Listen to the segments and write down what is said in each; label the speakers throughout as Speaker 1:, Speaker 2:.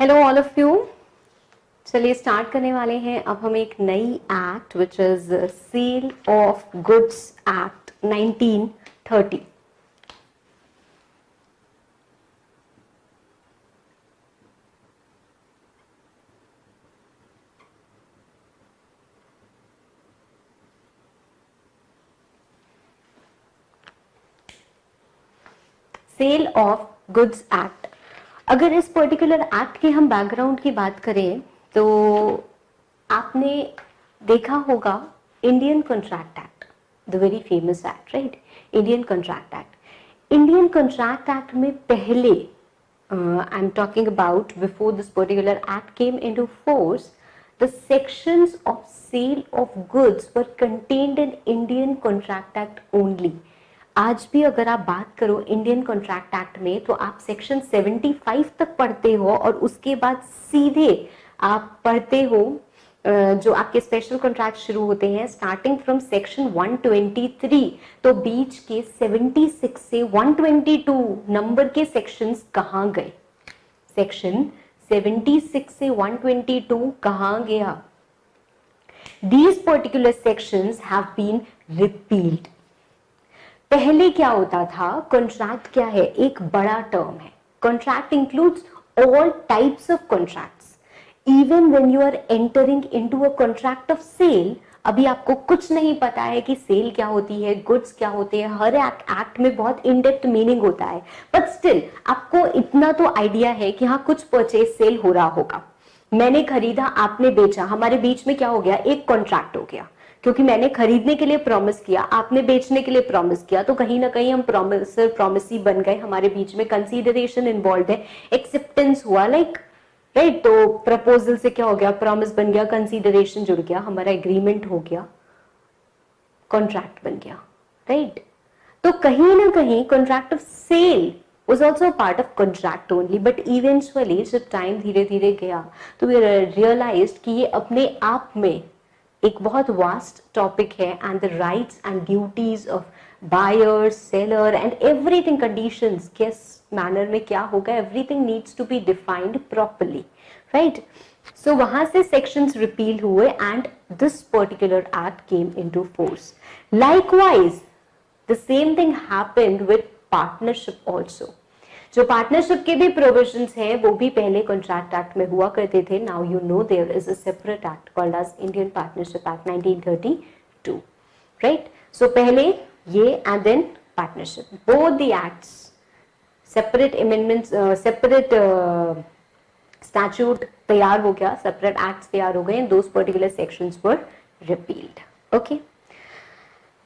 Speaker 1: Hello all of you. चलिए start करने वाले हैं अब हम एक नई act which is sale of goods act 1930। Sale of goods act. अगर इस पर्टिकुलर एक्ट की हम बैकग्राउंड की बात करें तो आपने देखा होगा Indian contract act, the very famous act, right? Indian contract act. Indian contract act में पहले I am talking about before this particular act came into force, the sections of sale of goods were contained in Indian Contract Act only. आज भी अगर आप बात करो Indian contract act में तो आप सेक्शन 75 तक पढ़ते हो और उसके बाद सीधे आप पढ़ते हो जो आपके स्पेशल कॉन्ट्रैक्ट शुरू होते हैं स्टार्टिंग फ्रॉम सेक्शन 123। तो बीच के 76 से 122 नंबर के सेक्शंस कहाँ गए? सेक्शन 76 से 122 कहाँ गया? These particular sections have been repealed. पहले क्या होता था? कॉन्ट्रैक्ट क्या है? एक बड़ा टर्म है। Contract includes all types of contracts. Even when you are entering into a contract of sale, अभी आपको कुछ नहीं पता है कि सेल क्या होती है, गुड्स क्या होते हैं। हर एक्ट में बहुत इन डेप्थ मीनिंग होता है, बट स्टिल आपको इतना तो आइडिया है कि हाँ कुछ परचेज सेल हो रहा होगा। मैंने खरीदा, आपने बेचा, हमारे बीच में क्या हो गया? एक कॉन्ट्रैक्ट हो गया, क्योंकि मैंने खरीदने के लिए प्रॉमिस किया, आपने बेचने के लिए प्रॉमिस किया, तो कहीं ना कहीं हम प्रॉमिसर प्रॉमिसी बन गए। हमारे बीच में कंसीडरेशन इन्वॉल्व है, एक्सेप्टेंस हुआ, लाइक राइट। तो प्रपोजल से क्या हो गया? प्रॉमिस बन गया, कंसीडरेशन जुड़ गया, हमारा एग्रीमेंट हो गया, कॉन्ट्रैक्ट बन गया, राइट? तो कहीं ना कहीं contract of sale was also a part of contract only, but eventually जब टाइम धीरे धीरे गया तो we realized कि ये अपने आप में एक बहुत वास्ट टॉपिक है and the rights and duties of buyer, seller and everything, conditions किस मैनर में क्या होगा, everything needs to be defined properly, right? So वहां से सेक्शंस रिपील हुए and this particular act came into force. Likewise the same thing happened with partnership also. जो partnership के भी प्रोविजंस हैं वो भी पहले कॉन्ट्रैक्ट एक्ट में हुआ करते थे। Now you know there is a separate act called as Indian partnership act 1932, right? So पहले ये and then partnership, both the acts, separate amendments, separate statute तैयार हो गया, सेपरेट एक्ट्स तैयार हो गए, those particular sections were repealed. Okay,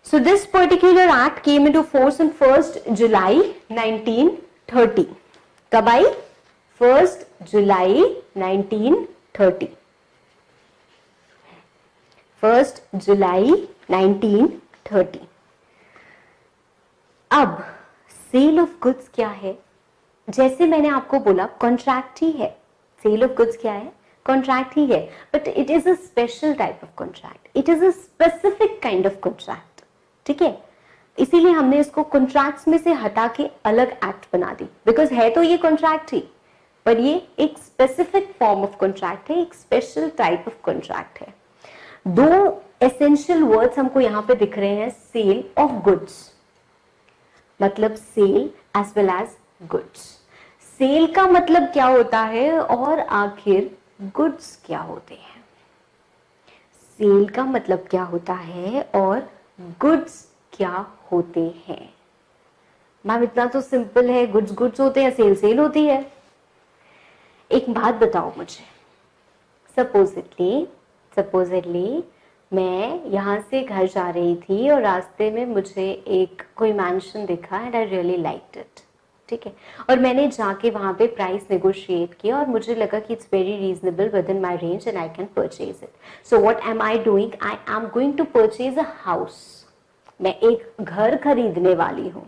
Speaker 1: so this particular act came into force on 1st July 1930. कब आई? 1st July 1930। 1st July 1930। अब cell of goods क्या है? जैसे मैंने आपको बोला कॉन्ट्रैक्ट ही है। सेल ऑफ गुड्स क्या है? कॉन्ट्रैक्ट ही है, but it is a special type of contract, it is a specific kind of contract, ठीक है? इसीलिए हमने इसको कॉन्ट्रैक्ट्स में से हटा के अलग एक्ट बना दी, बिकॉज है तो ये कॉन्ट्रैक्ट ही, पर ये एक स्पेसिफिक फॉर्म ऑफ कॉन्ट्रैक्ट है, एक स्पेशल टाइप ऑफ कॉन्ट्रैक्ट है। दो एसेंशियल वर्ड्स हमको यहां पे दिख रहे हैं, सेल ऑफ गुड्स, मतलब sale as well as goods. Sale का मतलब क्या होता है और आखिर गुड्स क्या होते हैं? सेल का मतलब क्या होता है और गुड्स क्या होते हैं? मैम इतना तो सिंपल है, गुड्स गुड्स होते हैं, सेल सेल होती है। एक बात बताओ मुझे, सपोजिटली मैं यहां से घर जा रही थी और रास्ते में मुझे एक कोई मैंशन दिखा and I really liked it, ठीक है? और मैंने जाके वहां पे प्राइस नेगोशिएट किया और मुझे लगा कि it's very reasonable within my range and I can purchase it. So what am I doing? I am going to purchase a house. मैं एक घर खरीदने वाली हूं,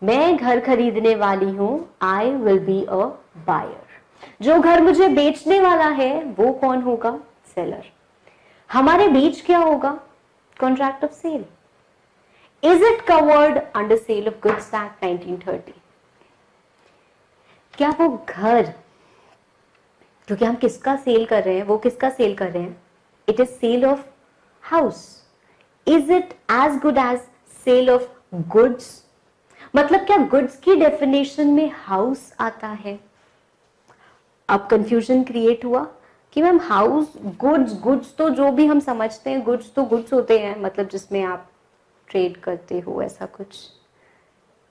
Speaker 1: मैं घर खरीदने वाली हूं। I will be a buyer. जो घर मुझे बेचने वाला है वो कौन होगा? सेलर। हमारे बीच क्या होगा? Contract of sale. Is it covered under sale of goods act 1930? क्या वो घर क्योंकि हम किसका सेल कर रहे हैं, वो किसका सेल कर रहे हैं, it is sale of house. Is it as good as sale of goods? मतलब क्या गुड्स की डेफिनेशन में हाउस आता है? अब कंफ्यूजन क्रिएट हुआ कि मैम हाउस, गुड्स तो जो भी हम समझते हैं, गुड्स तो गुड्स होते हैं, मतलब जिसमें आप ट्रेड करते हो, ऐसा कुछ.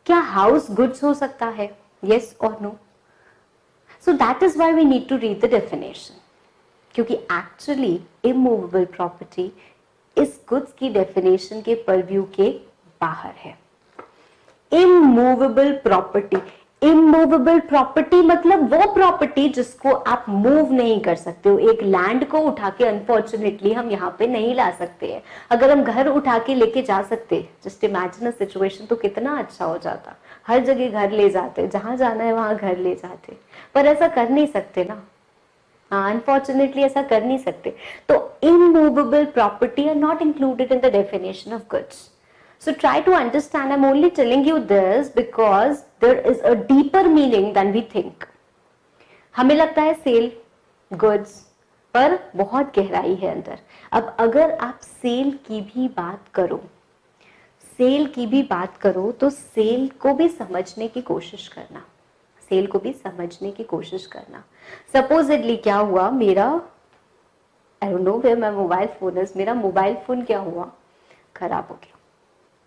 Speaker 1: क्या हाउस गुड्स हो सकता है? यस और no? So that is why we need to read the definition, क्योंकि एक्चुअली इमूवेबल प्रॉपर्टी इस गुड्स की डेफिनेशन के परव्यू के बाहर है. इमूवेबल प्रॉपर्टी, इमूवेबल प्रॉपर्टी मतलब वो प्रॉपर्टी जिसको आप मूव नहीं कर सकते हो. एक लैंड को उठा के अनफॉर्चुनेटली हम यहाँ पे नहीं ला सकते हैं. अगर हम घर उठा के लेके जा सकते, जस्ट इमेजिन अ सिचुएशन, तो कितना अच्छा हो जाता. हर जगह घर ले जाते, जहां जाना है वहां घर ले जाते, पर ऐसा कर नहीं सकते ना. हाँ, अनफॉर्चुनेटली ऐसा कर नहीं सकते. तो immovable property are not included in the definition of goods. So try to understand, I'm only telling you this because there is a deeper meaning than we think. हमें लगता है सेल गुड्स, पर बहुत गहराई है अंदर. अब अगर आप सेल की भी बात करो, सेल की भी बात करो, तो सेल को भी समझने की कोशिश करना, सेल को भी समझने की कोशिश करना. सपोजिटली क्या हुआ, मेरा I don't know where my mobile phone is, मेरा मोबाइल फोन क्या हुआ, खराब हो गया.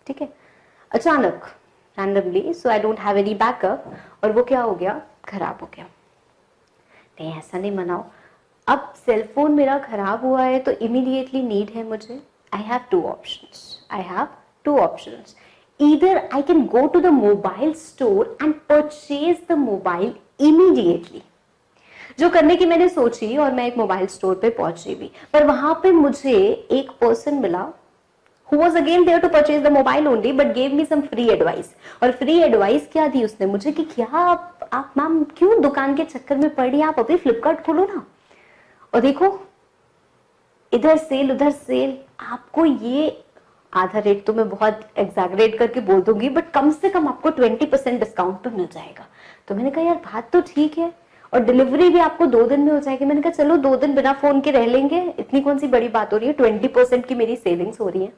Speaker 1: ठीक है, अचानक randomly, so I don't have any backup, और वो क्या हो गया, खराब हो गया. नहीं, ऐसा नहीं मनाओ. अब सेलफोन मेरा खराब हुआ है तो इमीडिएटली नीड है मुझे. I have two options. Either I can go to the mobile store and purchase the mobile immediately, जो करने की मैंने सोची, और मैं एक मोबाइल स्टोर पे पहुंची भी. पर वहां पे मुझे एक पर्सन मिला who was again there to purchase the mobile only but gave me some free advice. और free advice क्या दी उसने मुझे कि क्या आप मैम क्यों दुकान के चक्कर में पड़ी, आप अभी फ्लिपकार्ट खोलो ना और देखो इधर सेल उधर सेल, आपको ये आधा रेट तो मैं बहुत एग्जैगरेट करके बोल दूंगी, बट कम से कम आपको 20% डिस्काउंट तो मिल जाएगा. तो मैंने कहा यार बात तो ठीक है, और डिलीवरी भी आपको 2 दिन में हो जाएगी. मैंने कहा चलो 2 दिन बिना फोन के रह लेंगे, इतनी कौन सी बड़ी बात हो रही है, 20% की मेरी सेविंग्स हो रही है.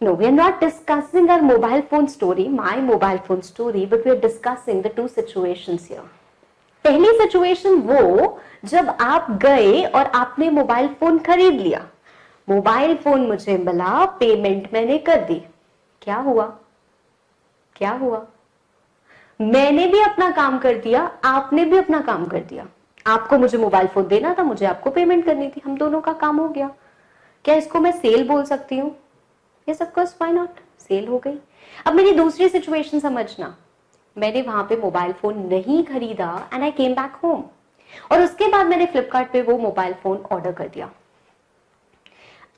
Speaker 1: No, we are not discussing our mobile phone story, my mobile phone story, but we are discussing the two situations here. पहली सिचुएशन वो जब आप गए और आपने मोबाइल फोन खरीद लिया, मोबाइल फोन मुझे मिला, पेमेंट मैंने कर दी. क्या हुआ, क्या हुआ, मैंने भी अपना काम कर दिया, आपने भी अपना काम कर दिया. आपको मुझे मोबाइल फोन देना था, मुझे आपको पेमेंट करनी थी, हम दोनों का काम हो गया. क्या इसको मैं सेल बोल सकती हूँ? Yes, of course, why not? Sale हो गई. अब मेरी दूसरी सिचुएशन समझना, मैंने वहां पे मोबाइल फोन नहीं खरीदा and I came back home, और उसके बाद मैंने फ्लिपकार्ट पे वो मोबाइल फोन ऑर्डर कर दिया.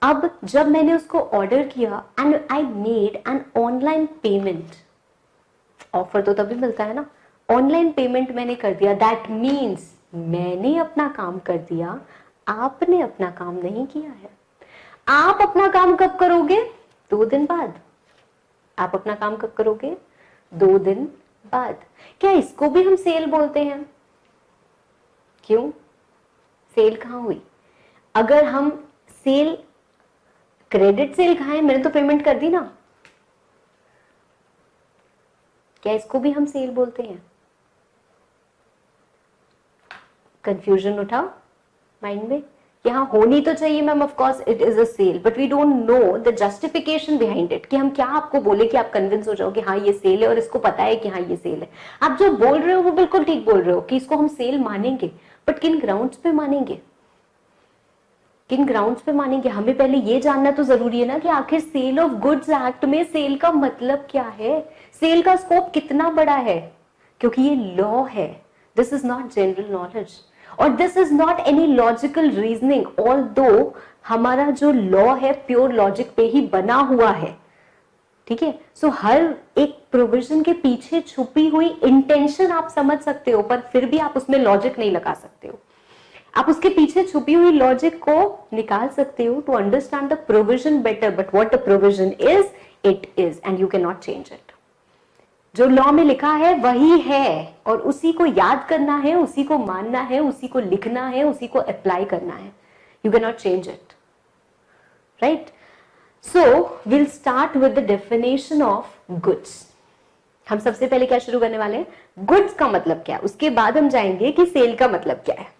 Speaker 1: अब जब मैंने उसको ऑर्डर किया and I made an online payment, offer तो तभी मिलता है ना, ऑनलाइन पेमेंट मैंने कर दिया. दैट मीन्स मैंने अपना काम कर दिया, आपने अपना काम नहीं किया है. आप अपना काम कब करोगे? 2 दिन बाद. आप अपना काम कब करोगे? 2 दिन बाद. क्या इसको भी हम सेल बोलते हैं? क्यों? सेल कहां हुई? अगर हम सेल, क्रेडिट सेल कहां है, मैंने तो पेमेंट कर दी ना. क्या इसको भी हम सेल बोलते हैं? कंफ्यूजन उठा माइंड में. यहाँ होनी तो चाहिए ma'am, of course it is a sale, but we don't know the justification behind it, कि हम क्या आपको बोले कि आप कन्विंस हो जाओ कि हाँ ये सेल है, और इसको पता है कि हाँ ये सेल है. आप जो बोल रहे हो वो बिल्कुल ठीक बोल रहे हो कि इसको हम सेल मानेंगे, बट किन ग्राउंड्स पे मानेंगे, किन ग्राउंड्स पे मानेंगे? हमें पहले ये जानना तो जरूरी है ना कि आखिर सेल ऑफ गुड्स एक्ट में सेल का मतलब क्या है, सेल का स्कोप कितना बड़ा है, क्योंकि ये लॉ है. This is not general knowledge, और this is not any logical reasoning, although हमारा जो लॉ है प्योर लॉजिक पे ही बना हुआ है. ठीक है, सो हर एक प्रोविजन के पीछे छुपी हुई इंटेंशन आप समझ सकते हो, पर फिर भी आप उसमें लॉजिक नहीं लगा सकते हो. आप उसके पीछे छुपी हुई लॉजिक को निकाल सकते हो to understand the provision better, but what the provision is, it is, and you can not change it. जो लॉ में लिखा है वही है, और उसी को याद करना है, उसी को मानना है, उसी को लिखना है, उसी को अप्लाई करना है. You can not change it, right? So will start with the definition of goods. हम सबसे पहले क्या शुरू करने वाले हैं? गुड्स का मतलब क्या है. उसके बाद हम जाएंगे कि सेल का मतलब क्या है.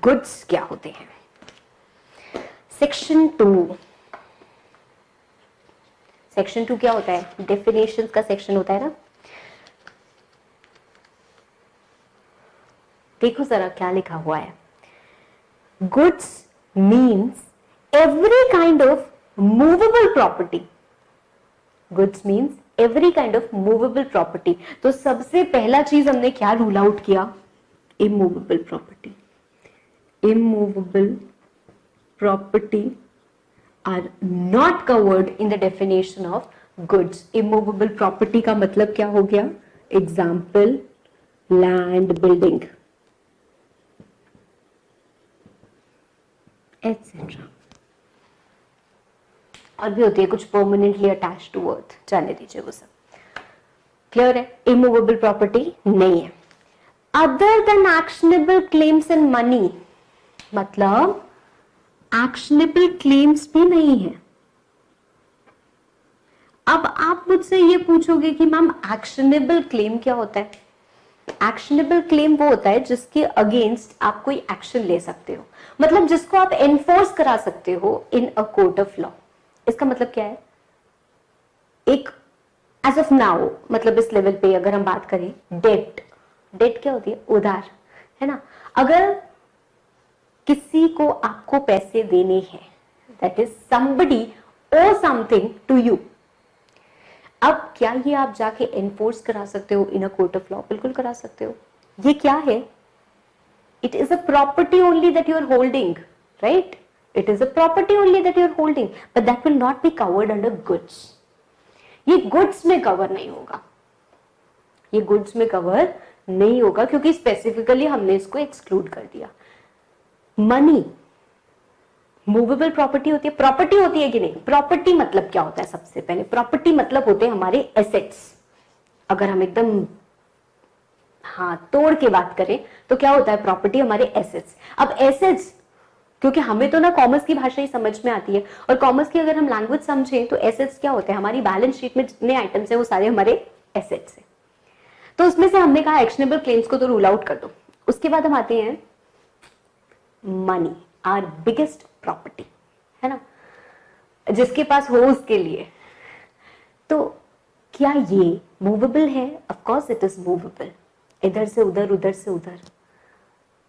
Speaker 1: गुड्स क्या होते हैं? सेक्शन 2. सेक्शन 2 क्या होता है? डेफिनेशंस का सेक्शन होता है ना. देखो जरा क्या लिखा हुआ है. Goods means every kind of movable property. Goods means every kind of movable property. तो सबसे पहला चीज हमने क्या रूल आउट किया? Immovable property. Immovable property are not covered in the definition of goods. Immovable property का मतलब क्या हो गया? Example, land, building, etc. और भी होती है कुछ permanently attached to earth. जाने दीजिए वो सब. क्लियर है? Immovable property नहीं है. Other than actionable claims and money, मतलब एक्शनेबल क्लेम्स भी नहीं है. अब आप मुझसे ये पूछोगे कि मैम एक्शनेबल क्लेम क्या होता है? एक्शनेबल क्लेम वो होता है जिसके अगेंस्ट आप कोई एक्शन ले सकते हो, मतलब जिसको आप एनफोर्स करा सकते हो in a court of law. इसका मतलब क्या है? एक एज ऑफ नाउ, मतलब इस लेवल पे अगर हम बात करें, डेट. डेट क्या होती है? उधार, है ना. अगर किसी को आपको पैसे देने हैं, that is somebody owe something to you. अब क्या ये आप जाके एनफोर्स करा सकते हो in a court of law? बिल्कुल करा सकते हो. ये क्या है? It is a property only that you are holding, right? It is a property only that you are holding, but that will not be covered under goods. ये goods में cover नहीं होगा. ये गुड्स में कवर नहीं होगा क्योंकि specifically हमने इसको एक्सक्लूड कर दिया. मनी मूवेबल प्रॉपर्टी होती है. प्रॉपर्टी होती है कि नहीं? प्रॉपर्टी मतलब क्या होता है? सबसे पहले प्रॉपर्टी मतलब होते हैं हमारे एसेट्स. अगर हम एकदम तोड़ के बात करें तो क्या होता है? प्रॉपर्टी हमारे एसेट्स. अब एसेट्स, क्योंकि हमें तो ना कॉमर्स की भाषा ही समझ में आती है, और कॉमर्स की अगर हम लैंग्वेज समझें तो एसेट्स क्या होते हैं? हमारी बैलेंस शीट में जितने आइटम्स हैं वो सारे हमारे एसेट्स हैं. तो उसमें से हमने कहा एक्शनेबल क्लेम्स को तो रूल आउट कर दो. उसके बाद हम आते हैं मनी, आर बिगेस्ट प्रॉपर्टी, है ना, जिसके पास हो उसके लिए. तो क्या ये मूवेबल है? Of course it is movable, इधर से उधर, उधर से उधर.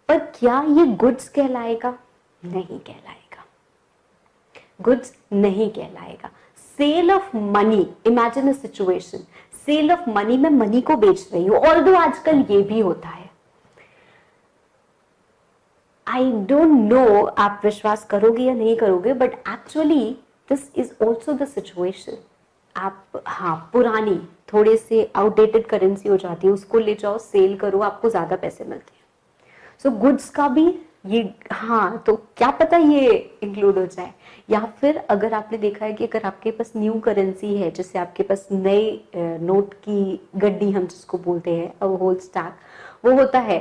Speaker 1: पर क्या ये गुड्स कहलाएगा? नहीं कहलाएगा. गुड्स नहीं कहलाएगा. Sale of money, imagine a situation, sale of money, मैं मनी को बेच रही हूं, ऑल्दो आजकल ये भी होता है. आई डोंट नो आप विश्वास करोगे या नहीं करोगे, but actually this is also the situation. आप पुरानी थोड़े से आउटडेटेड करेंसी हो जाती है, उसको ले जाओ, सेल करो, आपको ज्यादा पैसे मिलते हैं. सो गुड्स का भी ये, तो क्या पता ये इंक्लूड हो जाए. या फिर अगर आपने देखा है कि अगर आपके पास न्यू करेंसी है, जैसे आपके पास नए नोट की गड्डी हम जिसको बोलते हैं, होल स्टैक, वो होता है.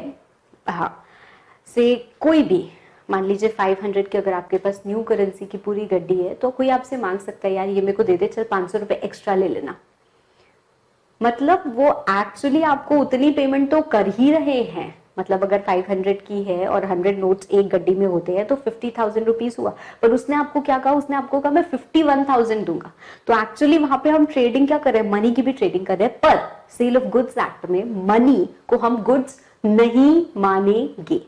Speaker 1: से कोई भी, मान लीजिए 500 की अगर आपके पास न्यू करेंसी की पूरी गड्डी है, तो कोई आपसे मांग सकता है यार ये मेरे को दे दे, चल 500 रुपए एक्स्ट्रा ले लेना. मतलब वो एक्चुअली आपको उतनी पेमेंट तो कर ही रहे हैं. मतलब अगर 500 की है और 100 नोट्स एक गड्डी में होते हैं तो 50,000 रुपीज हुआ, पर उसने आपको क्या कहा? उसने आपको कहा मैं 51,000 दूंगा. तो एक्चुअली वहां पे हम ट्रेडिंग क्या कर रहे हैं? मनी की भी ट्रेडिंग कर रहे हैं. पर सेल ऑफ गुड्स एक्ट में मनी को हम गुड्स नहीं मानेंगे.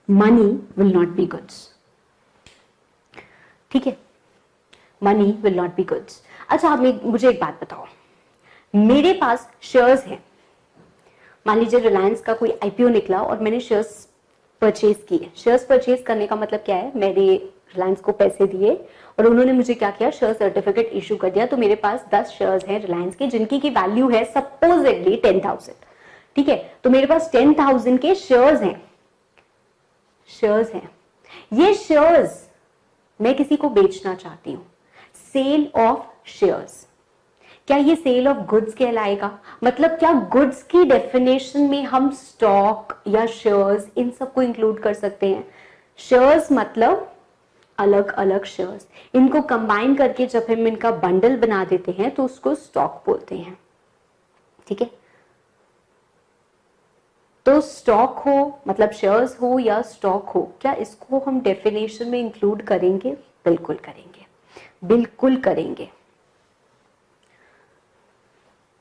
Speaker 1: Money will not B goods. ठीक है, money will not B goods. अच्छा, आप मुझे एक बात बताओ, मेरे पास शेयर्स हैं. मान लीजिए रिलायंस का कोई आईपीओ निकला और मैंने शेयर्स परचेज किए. शेयर्स परचेज करने का मतलब क्या है? मैंने रिलायंस को पैसे दिए और उन्होंने मुझे क्या किया, शेयर सर्टिफिकेट इशू कर दिया। तो मेरे पास 10 शेयर्स हैं रिलायंस के, जिनकी की वैल्यू है सपोजेडली 10,000। ठीक है, तो मेरे पास 10,000 के शेयर्स हैं, ये शेयर्स मैं किसी को बेचना चाहती हूं, सेल ऑफ शेयर्स। क्या ये सेल ऑफ गुड्स कहलाएगा? मतलब क्या गुड्स की डेफिनेशन में हम स्टॉक या शेयर्स इन सबको इंक्लूड कर सकते हैं? शेयर्स मतलब अलग अलग शेयर्स, इनको कंबाइन करके जब हम इनका बंडल बना देते हैं तो उसको स्टॉक बोलते हैं। ठीक है, तो स्टॉक हो मतलब शेयर्स हो या स्टॉक हो, क्या इसको हम डेफिनेशन में इंक्लूड करेंगे? बिल्कुल करेंगे, बिल्कुल करेंगे।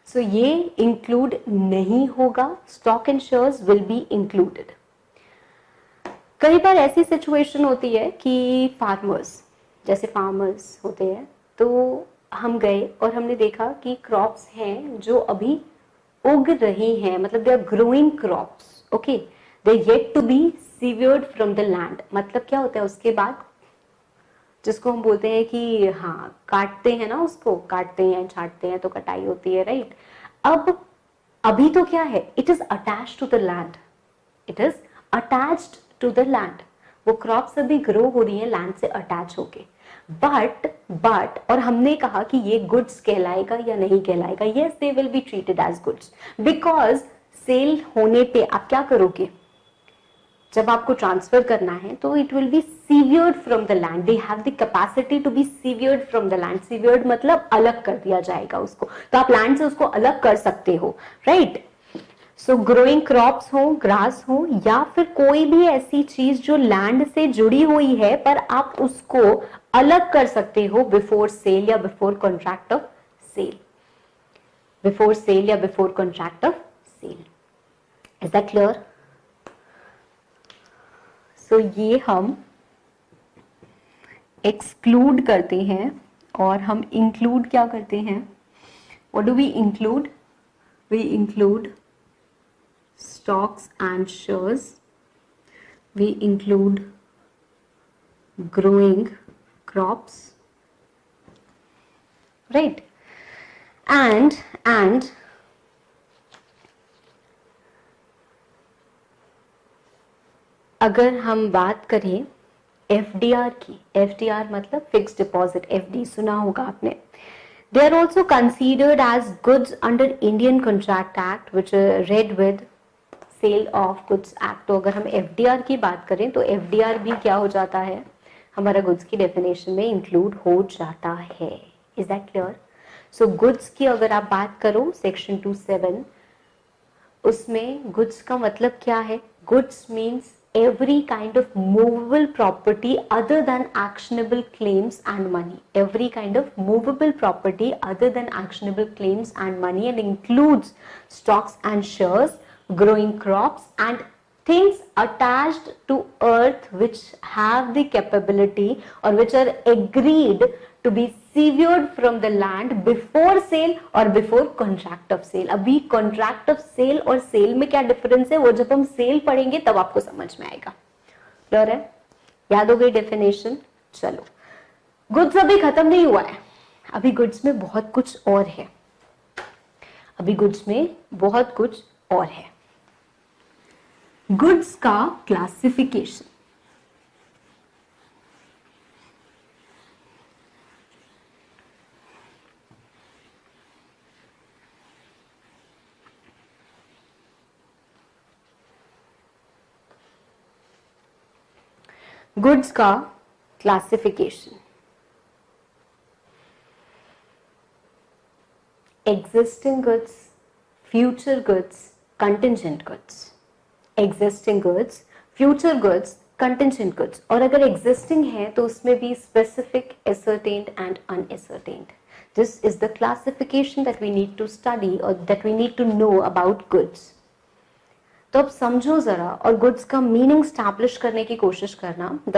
Speaker 1: सो ये इंक्लूड नहीं होगा, stock and shares will be included. कई बार ऐसी सिचुएशन होती है कि फार्मर्स, जैसे फार्मर्स होते हैं, तो हम गए और हमने देखा कि क्रॉप्स हैं जो अभी उग रही हैं, मतलब they are growing crops, okay, they yet to be severed from the land. मतलब क्या होता है उसके बाद, जिसको हम बोलते हैं कि हाँ काटते हैं ना, उसको काटते हैं छाटते हैं तो कटाई होती है, राइट। अब अभी तो क्या है, it is attached to the land, it is attached to the land, वो क्रॉप्स अभी ग्रो हो रही है लैंड से अटैच होके। बट और हमने कहा कि ये गुड्स कहलाएगा या नहीं कहलाएगा? Yes, they will be treated as goods, because sale होने पे आप क्या करोगे, जब आपको ट्रांसफर करना है तो it will be severed from the land, they have the capacity to be severed from the land. Severed मतलब अलग कर दिया जाएगा उसको, तो आप लैंड से उसको अलग कर सकते हो, राइट। सो ग्रोइंग क्रॉप्स हो, ग्रास हो, या फिर कोई भी ऐसी चीज जो लैंड से जुड़ी हुई है पर आप उसको अलग कर सकते हो बिफोर सेल या before contract of sale, before sale या before contract of sale. Is that clear? So ये हम एक्सक्लूड करते हैं और हम इंक्लूड क्या करते हैं? What do we include? We include stocks and shares, we include growing crops, right, and अगर हम बात करें FDR की, FDR मतलब फिक्स्ड डिपॉजिट, FD सुना होगा आपने, they are also considered as goods under Indian Contract Act, which are read with sale of goods act. तो अगर हम एफडीआर की बात करें तो एफडीआर भी क्या हो जाता है, हमारा गुड्स की डेफिनेशन में इंक्लूड हो जाता है। Is that clear? So goods की अगर आप बात करो सेक्शन 27, उसमें गुड्स का मतलब क्या है? Goods means every kind of movable property other than actionable claims and money, every kind of movable property other than actionable claims and money, and includes stocks and shares, growing crops, and things attached to earth which have the capability or which are agreed to be severed from the land before sale or before contract of sale। अभी contract of sale और sale में क्या difference है, वो जब हम cell पढ़ेंगे तब आपको समझ में आएगा। क्लियर है? याद हो गई डेफिनेशन? चलो, गुड्स अभी खत्म नहीं हुआ है, अभी गुड्स में बहुत कुछ और है, अभी गुड्स में बहुत कुछ और है। गुड्स का क्लासिफिकेशन, गुड्स का classification, existing goods, future goods, contingent goods. Existing goods, future goods, contingent goods. और अगर एग्जिस्टिंग है तो उसमें भी specific, ascertained and unascertained. This is the classification that we need to study और that we need to know about goods. तो अब समझो जरा और गुड्स का मीनिंग स्टैब्लिश करने की कोशिश करना। The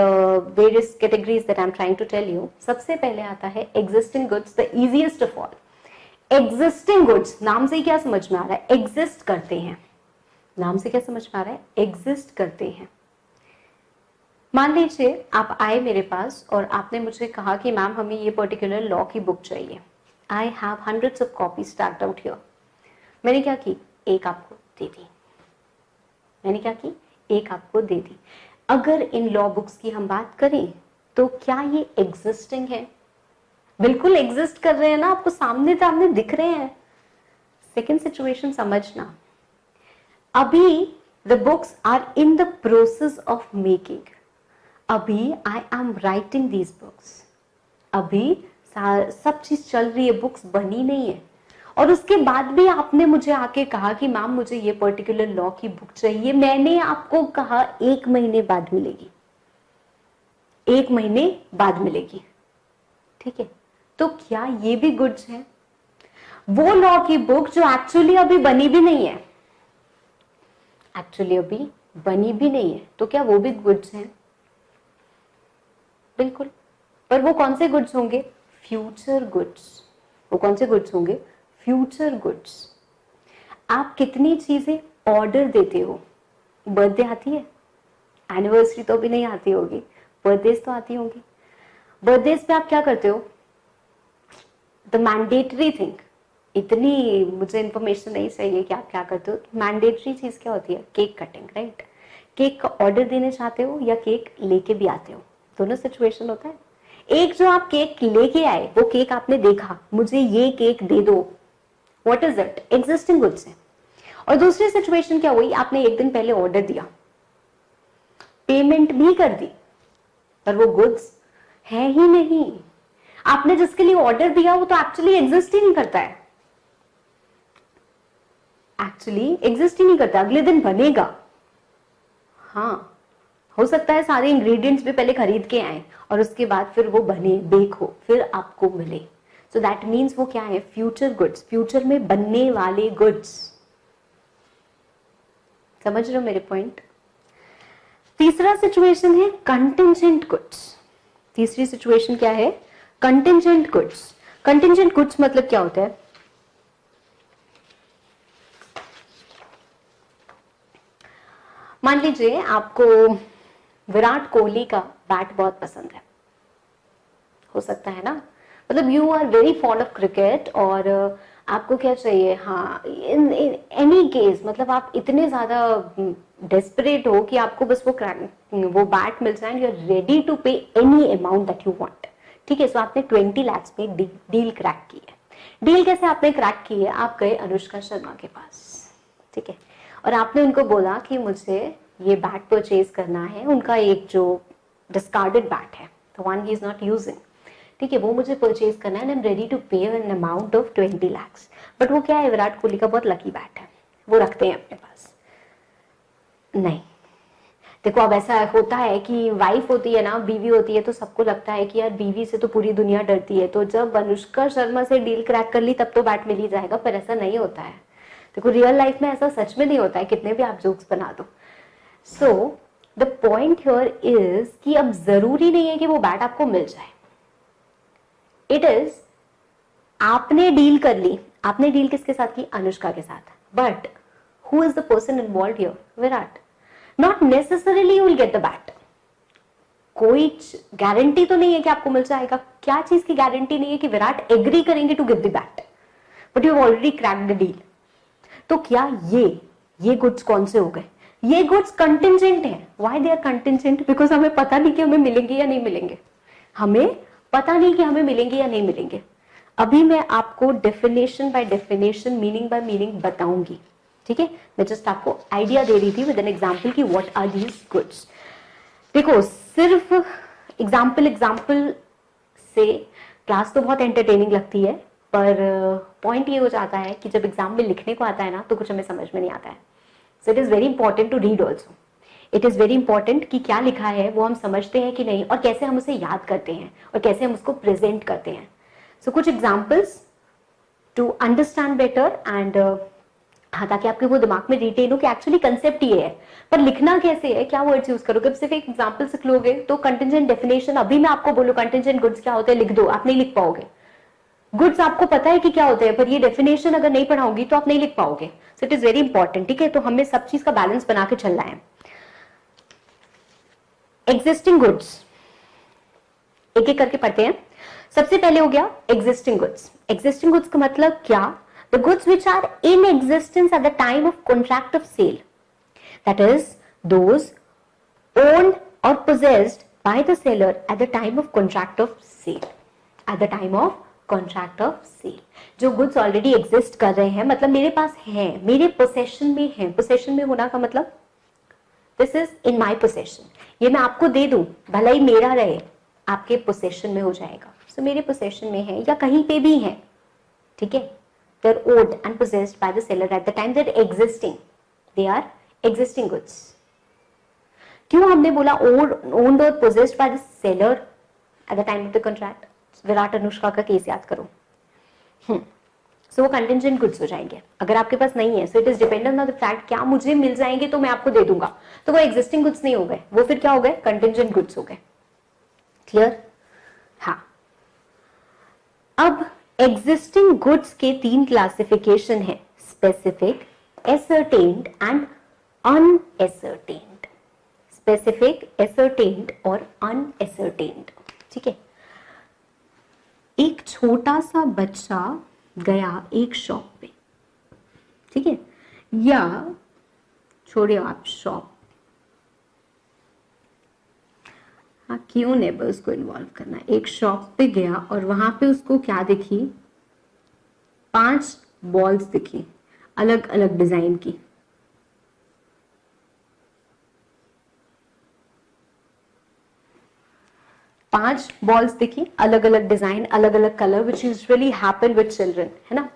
Speaker 1: various categories that I am trying to tell you. सबसे पहले आता है existing goods, the easiest of all. Existing goods, नाम से ही क्या समझ में आ रहा है? एग्जिस्ट करते हैं। नाम से क्या समझ में आ रहा है? एग्जिस्ट करते हैं। मान लीजिए आप आए मेरे पास और आपने मुझे कहा कि मैम हमें ये पर्टिकुलर लॉ की बुक चाहिए। I have hundreds of copies stacked out here. मैंने क्या की, एक आपको दे दी। मैंने क्या की, एक आपको दे दी। अगर इन लॉ बुक्स की हम बात करें तो क्या ये एग्जिस्टिंग है? बिल्कुल एग्जिस्ट कर रहे हैं ना, आपको सामने सामने दिख रहे हैं। सेकेंड सिचुएशन समझना, अभी the books are in the process of making. अभी I am writing these books, अभी सब चीज चल रही है, बुक्स बनी नहीं है। और उसके बाद भी आपने मुझे आके कहा कि मैम मुझे ये पर्टिकुलर लॉ की बुक चाहिए। मैंने आपको कहा 1 महीने बाद मिलेगी, 1 महीने बाद मिलेगी, ठीक है। तो क्या ये भी गुड्स है? वो लॉ की बुक जो एक्चुअली अभी बनी भी नहीं है, एक्चुअली अभी बनी भी नहीं है, तो क्या वो भी गुड्स हैं? बिल्कुल। पर वो कौन से गुड्स होंगे? Future goods. वो कौन से गुड्स होंगे? Future goods. आप कितनी चीजें ऑर्डर देते हो? बर्थडे आती है, एनिवर्सरी तो अभी नहीं आती होगी, बर्थडेज तो आती होंगी। बर्थडेज पे आप क्या करते हो? द मैंडेटरी थिंग, इतनी मुझे इंफॉर्मेशन नहीं चाहिए कि आप क्या करते हो। मैंडेटरी चीज क्या होती है? Cake cutting, right. केक का ऑर्डर देने चाहते हो या केक लेके भी आते हो? दोनों सिचुएशन होता है। एक जो आप केक लेके आए, वो केक आपने देखा, मुझे ये केक दे दो, what is it? Existing goods है। और दूसरी सिचुएशन क्या हुई? आपने एक दिन पहले ऑर्डर दिया, पेमेंट भी कर दी, पर वो गुड्स है ही नहीं। आपने जिसके लिए ऑर्डर दिया वो तो एक्चुअली एग्जिस्ट ही नहीं करता है, एक्चुअली एग्जिस्ट ही नहीं करता, अगले दिन बनेगा। हाँ, हो सकता है सारे इंग्रेडिएंट्स भी पहले खरीद के आए और उसके बाद फिर वो बने, बेक हो, फिर आपको मिले। सो दैट मीन्स वो क्या है? फ्यूचर गुड्स, फ्यूचर में बनने वाले गुड्स। समझ रहे हो मेरे पॉइंट? तीसरा सिचुएशन है कंटिंजेंट गुड्स। तीसरी सिचुएशन क्या है? Contingent goods. कंटिंजेंट गुड्स मतलब क्या होता है? मान लीजिए आपको विराट कोहली का बैट बहुत पसंद है, हो सकता है ना, मतलब you are very fond of cricket और आपको क्या चाहिए, हाँ, इन एनी केस, मतलब आप इतने ज्यादा डेस्परेट हो कि आपको बस वो बैट मिल जाए, यू आर रेडी टू पे any amount that you want, ठीक है। सो आपने 20 लाख में डील क्रैक की है। डील कैसे आपने क्रैक की है? आप गए अनुष्का शर्मा के पास, ठीक है, और आपने उनको बोला कि मुझे ये बैट परचेज करना है, उनका एक जो डिस्कार्डेड बैट है, the one he is not using, ठीक है, वो मुझे परचेज करना है, आई एम रेडी टू पे an amount of 20 lakh. But वो क्या है? विराट कोहली का बहुत लकी बैट है, वो रखते हैं अपने पास। नहीं, देखो अब ऐसा होता है कि वाइफ होती है ना, बीवी होती है, तो सबको लगता है कि यार बीवी से तो पूरी दुनिया डरती है, तो जब अनुष्का शर्मा से डील क्रैक कर ली तब तो बैट मिल ही जाएगा, पर ऐसा नहीं होता है। देखो रियल लाइफ में ऐसा सच में नहीं होता है, कितने भी आप जोक्स बना दो। So the point here is कि अब जरूरी नहीं है कि वो बैट आपको मिल जाए। इट इज, आपने डील कर ली, आपने डील किसके साथ की? अनुष्का के साथ, but who is the person involve here? Virat. Not necessarily you will get the bat. कोई गारंटी तो नहीं है कि आपको मिल जाएगा। क्या चीज की गारंटी नहीं है? कि विराट एग्री करेंगे to give the bat, but you have already cracked the deal. तो क्या ये गुड्स कौन से हो गए? ये गुड्स कंटिंजेंट है। Why they are contingent? Because हमें पता नहीं कि हमें मिलेंगे या नहीं मिलेंगे, हमें पता नहीं कि हमें मिलेंगे या नहीं मिलेंगे। अभी मैं आपको definition by definition, meaning bye meaning बताऊंगी, ठीक है। मैं जस्ट आपको आइडिया दे रही थी विद एन एग्जाम्पल की व्हाट आर दीज गुड्स। देखो सिर्फ एग्जाम्पल से क्लास तो बहुत एंटरटेनिंग लगती है, पर पॉइंट ये हो जाता है कि जब एग्जाम में लिखने को आता है ना, तो कुछ हमें समझ में नहीं आता है। So it is very important to read also. It is very important कि क्या लिखा है वो हम समझते हैं कि नहीं, और कैसे हम उसे याद करते हैं और कैसे हम उसको प्रेजेंट करते हैं। सो कुछ examples to understand better and हाँ, ताकि आपके वो दिमाग में रिटेन हो कि एक्चुअली कंसेप्ट ये है, पर लिखना कैसे है, क्या वर्ड्स यूज करोगे। अब सिर्फ एक एग्जाम्पल सीख लोगे तो कंटिंजेंट डेफिनेशन, अभी मैं आपको बोलूं कंटिंजेंट गुड्स क्या होते हैं, लिख दो, आप नहीं लिख पाओगे। गुड्स आपको पता है कि क्या होते हैं, पर ये डेफिनेशन अगर नहीं पढ़ाऊंगी तो आप नहीं लिख पाओगे। सो इट इज वेरी इंपॉर्टेंट, ठीक है। तो हमें सब चीज का बैलेंस बना के चलना है। एग्जिस्टिंग गुड्स, एक एक करके पढ़ते हैं। सबसे पहले हो गया एग्जिस्टिंग गुड्स। एग्जिस्टिंग गुड्स का मतलब क्या? The goods which are in existence at the time of contract of sale, that is those owned or possessed by the seller at the time of contract of sale, at the time of contract of sale। जो goods already exist कर रहे हैं, मतलब मेरे पास है, मेरे possession में है। पोसेशन में होना का मतलब this is in my possession, ये मैं आपको दे दूं, भला ही मेरा रहे, आपके पोसेशन में हो जाएगा। सो मेरे पोसेशन में है या कहीं पे भी है, ठीक है। They are owned and possessed by the seller at the time, they are existing, they are existing goods। क्यों हमने बोला ओन्ड और possessed by the seller eight the time of the contract? Virat Anushka का केस याद करो। सो वो कंटिंजेंट गुड्स हो जाएंगे अगर आपके पास नहीं है। So it is dependent on the fact, क्या मुझे मिल जाएंगे तो मैं आपको दे दूंगा, तो वो एग्जिस्टिंग गुड्स नहीं हो गए, वो फिर क्या हो गए? कंटिंजेंट गुड्स हो गए। क्लियर? हाँ। अब एग्जिस्टिंग गुड्स के 3 क्लासिफिकेशन है, स्पेसिफिक, एसर्टेन्ड एंड अनएसर्टेन्ड। स्पेसिफिक, एसर्टेन्ड और अनएसर्टेन्ड, ठीक है। एक छोटा सा बच्चा गया एक शॉप पे, ठीक है, या छोड़िए आप शॉप, हाँ क्यों नेबर्स को इन्वॉल्व करना। एक शॉप पे गया और वहां पे उसको क्या दिखी? 5 बॉल्स दिखी, अलग अलग डिजाइन की। 5 बॉल्स दिखी, अलग अलग डिजाइन, अलग अलग colour, which usually happen with children, है ना।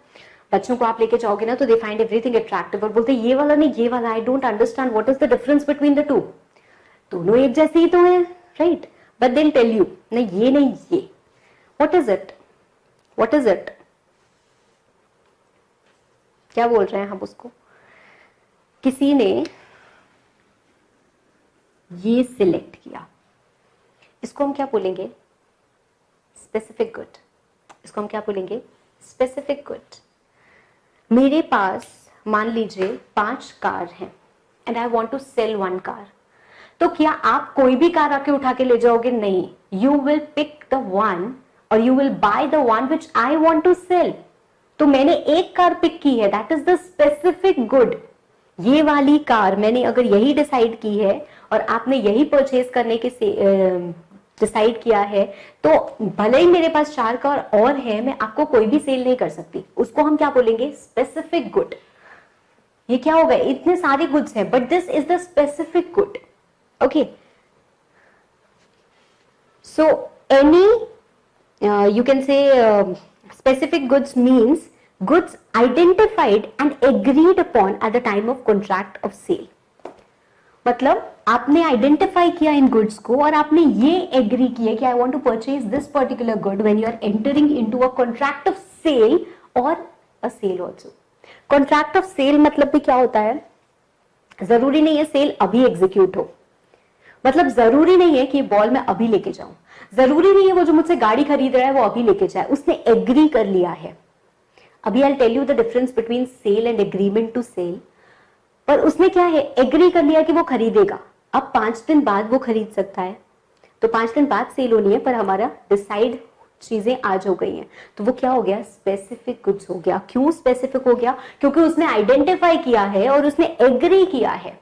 Speaker 1: बच्चों को आप लेके जाओगे ना तो दे फाइंड एवरीथिंग अट्रैक्टिव और बोलते ये वाला नहीं ये वाला, I don't understand what is the difference between the two. दोनों एक जैसे ही तो है, right, but then tell you नहीं ये नहीं ये, what is it, what is it, क्या बोल रहे हैं हम उसको? किसी ने ये सिलेक्ट किया, इसको हम क्या बोलेंगे? Specific good. इसको हम क्या बोलेंगे? Specific good. मेरे पास मान लीजिए 5 कार हैं and I want to sell 1 car, तो क्या आप कोई भी कार आके उठा के ले जाओगे? नहीं, you will pick the one और you will buy the one which I want to sell. तो मैंने एक कार पिक की है, that is the specific good. ये वाली कार मैंने अगर यही डिसाइड की है और आपने यही परचेज करने के डिसाइड किया है, तो भले ही मेरे पास 4 कार और है, मैं आपको कोई भी सेल नहीं कर सकती। उसको हम क्या बोलेंगे? Specific good. ये क्या हो गए? इतने सारे गुड्स हैं but this is the specific good. Okay, so any you can say specific goods means goods identified and agreed upon at the time of contract of sale। मतलब आपने आइडेंटिफाई किया इन गुड्स को और आपने ये एग्री किया कि I want to purchase this particular good when you are entering into a contract of sale और a sale also. Contract of sale मतलब भी क्या होता है? जरूरी नहीं है सेल अभी एग्जीक्यूट हो, मतलब जरूरी नहीं है कि बॉल मैं अभी लेके जाऊं, जरूरी नहीं है वो जो मुझसे गाड़ी खरीद रहा है वो अभी लेके जाए, उसने एग्री कर लिया है। अभी I tell you the difference between sale and agreement to sale. पर उसने क्या है? एग्री कर लिया कि वो खरीदेगा। अब 5 दिन बाद वो खरीद सकता है, तो 5 दिन बाद सेल होनी है, पर हमारा डिसाइड चीजें आज हो गई हैं, तो वो क्या हो गया? स्पेसिफिक गुड्स हो गया। क्यों स्पेसिफिक हो गया? क्योंकि उसने आइडेंटिफाई किया है और उसने एग्री किया है।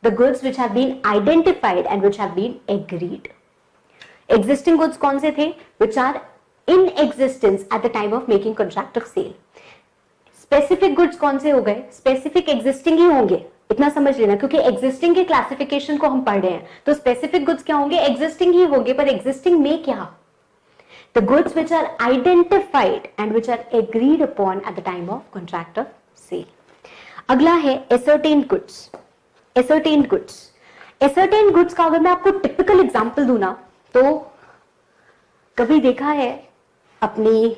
Speaker 1: The goods which have been identified and which have been agreed। Existing goods कौन से थे? Which are in existence at the time of making contract of sale। Specific goods कौन से हो गए? Specific existing ही होंगे, इतना समझ लेना, क्योंकि existing के क्लासिफिकेशन को हम पढ़ रहे हैं, तो specific goods क्या होंगे? Existing ही होंगे, पर existing में क्या? The goods which are identified and which are agreed upon at the time of contract of sale। अगला है ascertained goods। एसर्टेन्ड गुड्स। एसर्टेन्ड गुड्स का अगर मैं आपको टिपिकल एग्जांपल दूं ना, तो कभी देखा है अपनी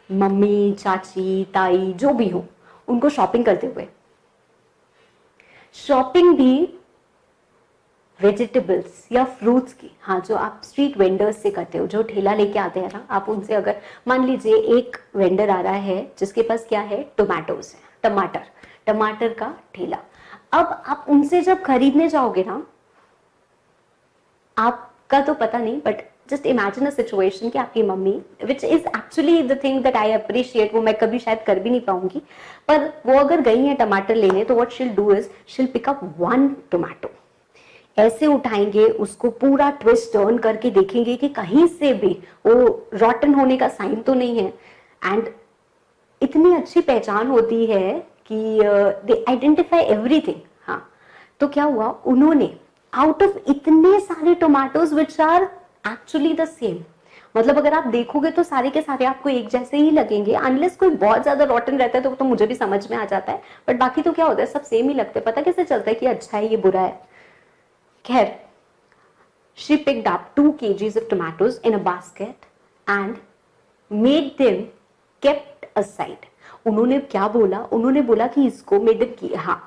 Speaker 1: मम्मी, चाची, ताई जो भी हो, उनको शॉपिंग करते हुए, शॉपिंग भी वेजिटेबल्स या फ्रूट्स की, हाँ जो आप स्ट्रीट वेंडर्स से करते हो, जो ठेला लेके आते हैं ना, आप उनसे अगर मान लीजिए एक वेंडर आ रहा है जिसके पास क्या है? टोमेटोज है, टमाटर का ठेला। अब आप उनसे जब खरीदने जाओगे ना, आपका तो पता नहीं, but just imagine a situation कि आपकी mummy, which is actually the thing that I appreciate, वो मैं कभी शायद कर भी नहीं पाऊंगी, पर वो अगर गई है टमाटर लेने तो व्हाट शील डू इज शील पिक अप वन टोमेटो, ऐसे उठाएंगे उसको, पूरा ट्विस्ट टर्न करके देखेंगे कि कहीं से भी वो रॉटन होने का साइन तो नहीं है, एंड इतनी अच्छी पहचान होती है कि दे आइडेंटिफाई एवरीथिंग। हाँ, तो क्या हुआ, उन्होंने आउट ऑफ इतने सारे tomatoes which are actually the same, मतलब अगर आप देखोगे तो सारे के सारे आपको एक जैसे ही लगेंगे, अनलेस कोई बहुत ज्यादा रॉटन रहता है तो मुझे भी समझ में आ जाता है, बट बाकी तो क्या होता है, सब सेम ही लगते हैं। पता कैसे चलता है कि अच्छा है ये बुरा है? खैर, she picked up 2 kgs of tomatoes in a basket and made them kept aside. उन्होंने क्या बोला, उन्होंने बोला कि इसको made them की, हाँ,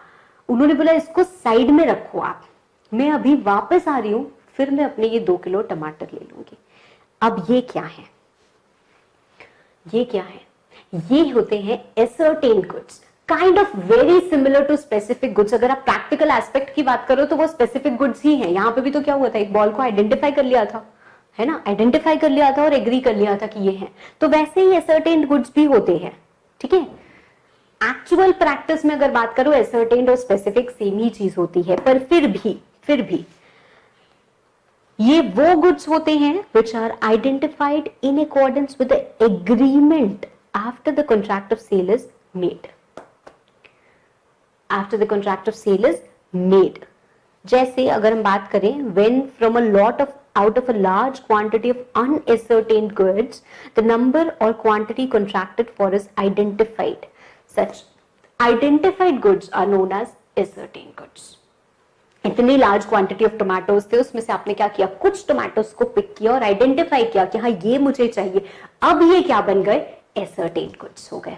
Speaker 1: उन्होंने बोला इसको साइड में रखो आप, मैं अभी वापस आ रही हूं, फिर मैं अपने ये 2 किलो टमाटर ले लूंगी। अब ये क्या है, ये क्या है? ये होते हैं ascertained goods, kind of very similar to specific goods. अगर आप प्रैक्टिकल एस्पेक्ट की बात करो तो वो स्पेसिफिक गुड्स ही हैं। यहाँ पे भी तो क्या हुआ था, एक बॉल को आइडेंटिफाई कर लिया था, है ना, आइडेंटिफाई कर लिया था और एग्री कर लिया था कि ये है, तो वैसे ही एसर्टेन्ड गुड्स भी होते हैं। ठीक है, एक्चुअल प्रैक्टिस में अगर बात करो एसर्टेन्ड और स्पेसिफिक सेम ही चीज होती है, पर फिर भी ये वो गुड्स होते हैं which are identified in accordance with the agreement after the contract of sale is made. After the contract of sale is made. जैसे अगर हम बात करें, when from a lot of out of a large quantity of unascertained goods, the number or quantity contracted for is identified. Such identified goods are known as ascertained goods. इतनी large quantity of tomatoes थे, उसमें से आपने क्या किया, कुछ tomatoes को pick किया और आइडेंटिफाई किया कि हाँ ये मुझे चाहिए, अब ये क्या बन गए, ascertained goods हो गए।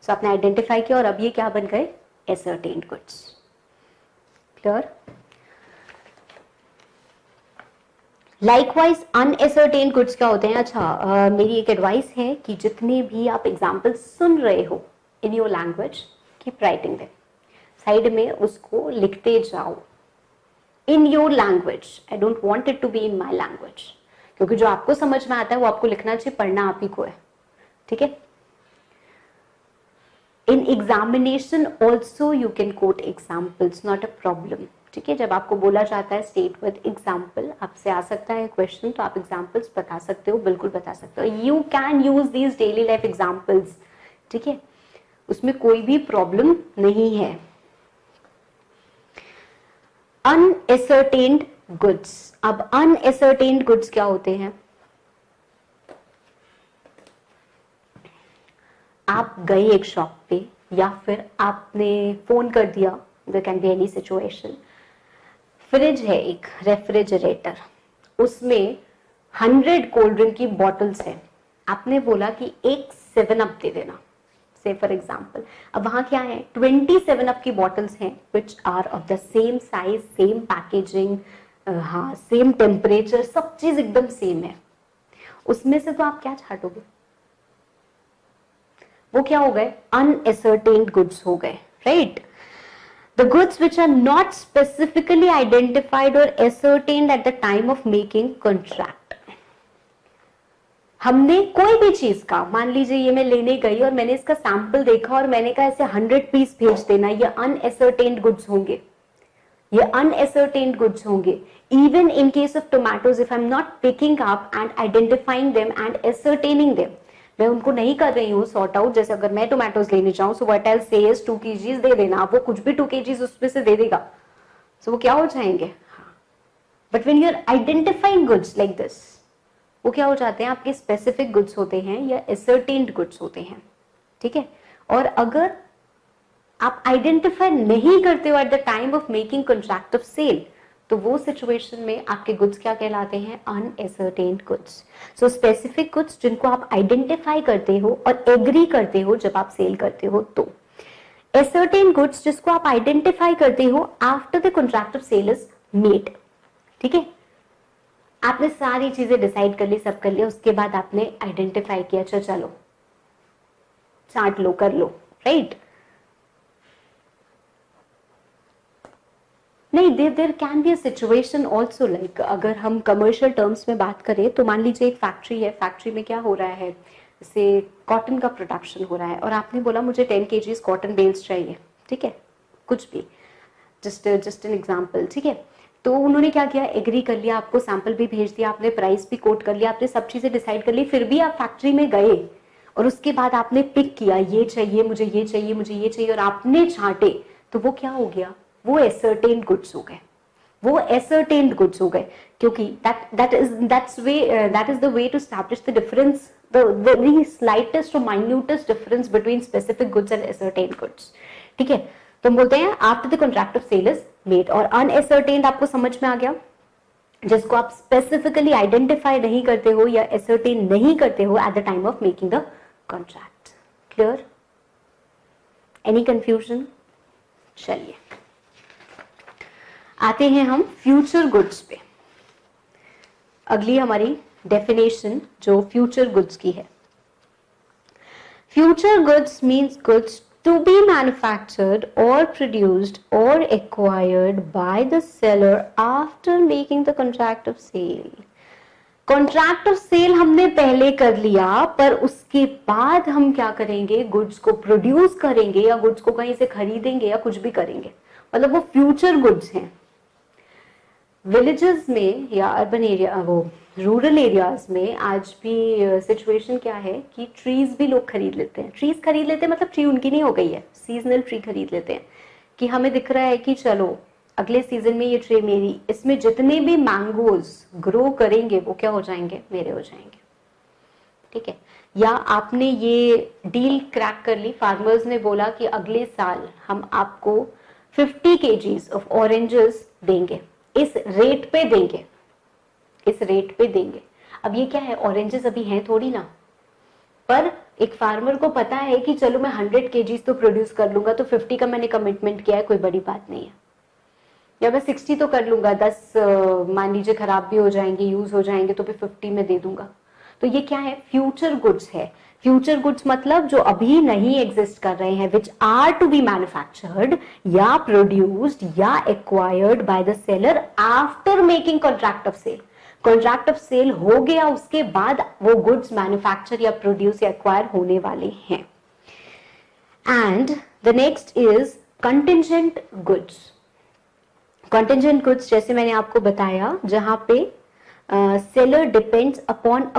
Speaker 1: सो आपने आइडेंटिफाई किया और अब ये क्या बन गए, ascertained goods। Clear? Likewise unascertained goods क्या होते हैं? अच्छा, मेरी एक एडवाइस है कि जितने भी आप एग्जाम्पल सुन रहे हो in your language, keep writing them, side में उसको लिखते जाओ in your language. I don't want it to be in my language, क्योंकि जो आपको समझ में आता है वो आपको लिखना चाहिए, पढ़ना आप ही को है। ठीक है, in examination also you can coat examples, not a problem. ठीक है, जब आपको बोला जाता है स्टेट विद एग्जाम्पल, आपसे आ सकता है क्वेश्चन, तो आप एग्जाम्पल्स बता सकते हो, बिल्कुल बता सकते हो। You can use these daily life examples. ठीक है, उसमें कोई भी प्रॉब्लम नहीं है। अनएसर्टेन्ड गुड्स, अब अनएसर्टेन्ड गुड्स क्या होते हैं? आप गए एक शॉप पे, या फिर आपने फोन कर दिया, there can be any situation, fridge है एक, रेफ्रिजरेटर, उसमें 100 कोल्ड ड्रिंक की बॉटल्स हैं, आपने बोला कि एक 7 अप दे देना, से फॉर एग्जाम्पल। अब वहां क्या है, 27 अप की बॉटल्स हैं which are of the same size, same packaging, हाँ सेम टेम्परेचर, सब चीज एकदम सेम है, उसमें से तो आप क्या छाटोगे? वो क्या हो गए, अनएसर्टेन्ड गुड्स हो गए, right? The goods which are not specifically identified or ascertained at the time of making contract. हमने कोई भी चीज का, मान लीजिए ये मैं लेने गई और मैंने इसका सैंपल देखा और मैंने कहा ऐसे 100 पीस भेज देना, ये अनएसर्टेन्ड गुड्स होंगे, ये अनएसर्टेन्ड गुड्स होंगे। Even in case of tomatoes, if I'm not picking up and identifying them and ascertaining them, मैं उनको नहीं कर रही हूँ सॉर्ट आउट, जैसे अगर मैं टोमेटोज लेने जाऊं, सो व्हाट आई से इज 2 kgs दे देना, आप वो कुछ भी 2 kgs उसमें से दे देगा, सो वो क्या हो जाएंगे। But when you are identifying goods like this, वो क्या हो जाते हैं, आपके स्पेसिफिक गुड्स होते हैं या एसर्टेन्ड गुड्स होते हैं। ठीक है, और अगर आप आइडेंटिफाई नहीं करते हो at the time of making contract of sale, तो वो सिचुएशन में आपके गुड्स क्या कहलाते हैं, unascertained goods. So specific goods जिनको आप आइडेंटिफाई करते हो और एग्री करते हो जब आप सेल करते हो, तो एसर्टेन्ड गुड्स जिसको आप आइडेंटिफाई करते हो after the contract of sale is made. ठीक है, आपने सारी चीजें डिसाइड कर ली, सब कर लिया, उसके बाद आपने आइडेंटिफाई किया, चलो चाट लो, कर लो, राइट? नहीं, there can be a situation also, like अगर हम कमर्शियल टर्म्स में बात करें तो मान लीजिए एक फैक्ट्री है, फैक्ट्री में क्या हो रहा है, जैसे कॉटन का प्रोडक्शन हो रहा है और आपने बोला मुझे 10 kg कॉटन बेल्स चाहिए, ठीक है, कुछ भी, जस्ट एन एग्जाम्पल, ठीक है। तो उन्होंने क्या किया, एग्री कर लिया, आपको सैंपल भी भेज दिया, आपने प्राइस भी कोट कर लिया, आपने सब चीजें डिसाइड कर ली, फिर भी आप फैक्ट्री में गए और उसके बाद आपने पिक किया, ये चाहिए मुझे, ये चाहिए मुझे, ये चाहिए, और आपने छांटे, तो वो क्या हो गया, वो एसर्टेन्ड गुड्स हो गए, वो एसर्टेन्ड गुड्स हो गए, क्योंकि that is the way to establish the difference, the very slightest और minutest difference between specific goods and ascertained goods, ठीक है। तो हम बोलते हैं after the contract of sale is made, और अनएसर्टेन्ड आपको समझ में आ गया, जिसको आप स्पेसिफिकली आइडेंटिफाई नहीं करते हो या एसर्टेन नहीं करते हो at the time of making the contract. Clear? Any confusion? चलिए आते हैं हम फ्यूचर गुड्स पे। अगली हमारी डेफिनेशन जो फ्यूचर गुड्स की है, future goods means goods to be manufactured or produced or acquired by the seller after making the contract of sale. Contract of sale हमने पहले कर लिया, पर उसके बाद हम क्या करेंगे, गुड्स को प्रोड्यूस करेंगे या गुड्स को कहीं से खरीदेंगे या कुछ भी करेंगे, मतलब वो फ्यूचर गुड्स हैं। विलेजेस में या अर्बन एरिया, वो रूरल एरियाज में आज भी सिचुएशन क्या है कि ट्रीज भी लोग खरीद लेते हैं, ट्रीज खरीद लेते हैं, मतलब ट्री उनकी नहीं हो गई है, सीजनल ट्री खरीद लेते हैं कि हमें दिख रहा है कि चलो अगले सीजन में ये ट्री मेरी, इसमें जितने भी मैंगोज ग्रो करेंगे वो क्या हो जाएंगे, मेरे हो जाएंगे, ठीक है। या आपने ये डील क्रैक कर ली, फार्मर्स ने बोला कि अगले साल हम आपको 50 kgs ऑफ ऑरेंजेस देंगे, इस रेट पे देंगे, इस रेट पे देंगे। अब ये क्या है, ऑरेंजेस अभी हैं थोड़ी ना, पर एक फार्मर को पता है कि चलो मैं 100 kgs तो प्रोड्यूस कर लूंगा, तो 50 का मैंने कमिटमेंट किया है, कोई बड़ी बात नहीं है, या मैं 60 तो कर लूंगा, 10 मान लीजिए खराब भी हो जाएंगे, यूज हो जाएंगे, तो फिर 50 में दे दूंगा। तो ये क्या है, फ्यूचर गुड्स है। फ्यूचर गुड्स मतलब जो अभी नहीं एग्जिस्ट कर रहे हैं, which are to be manufactured या प्रोड्यूस्ड या acquired by the seller after making contract of sale. Contract of sale हो गया, उसके बाद वो गुड्स मैन्युफैक्चर या प्रोड्यूस या एक्वायर होने वाले हैं। And the next is contingent goods. Contingent goods जैसे मैंने आपको बताया, जहां पे seller depends upon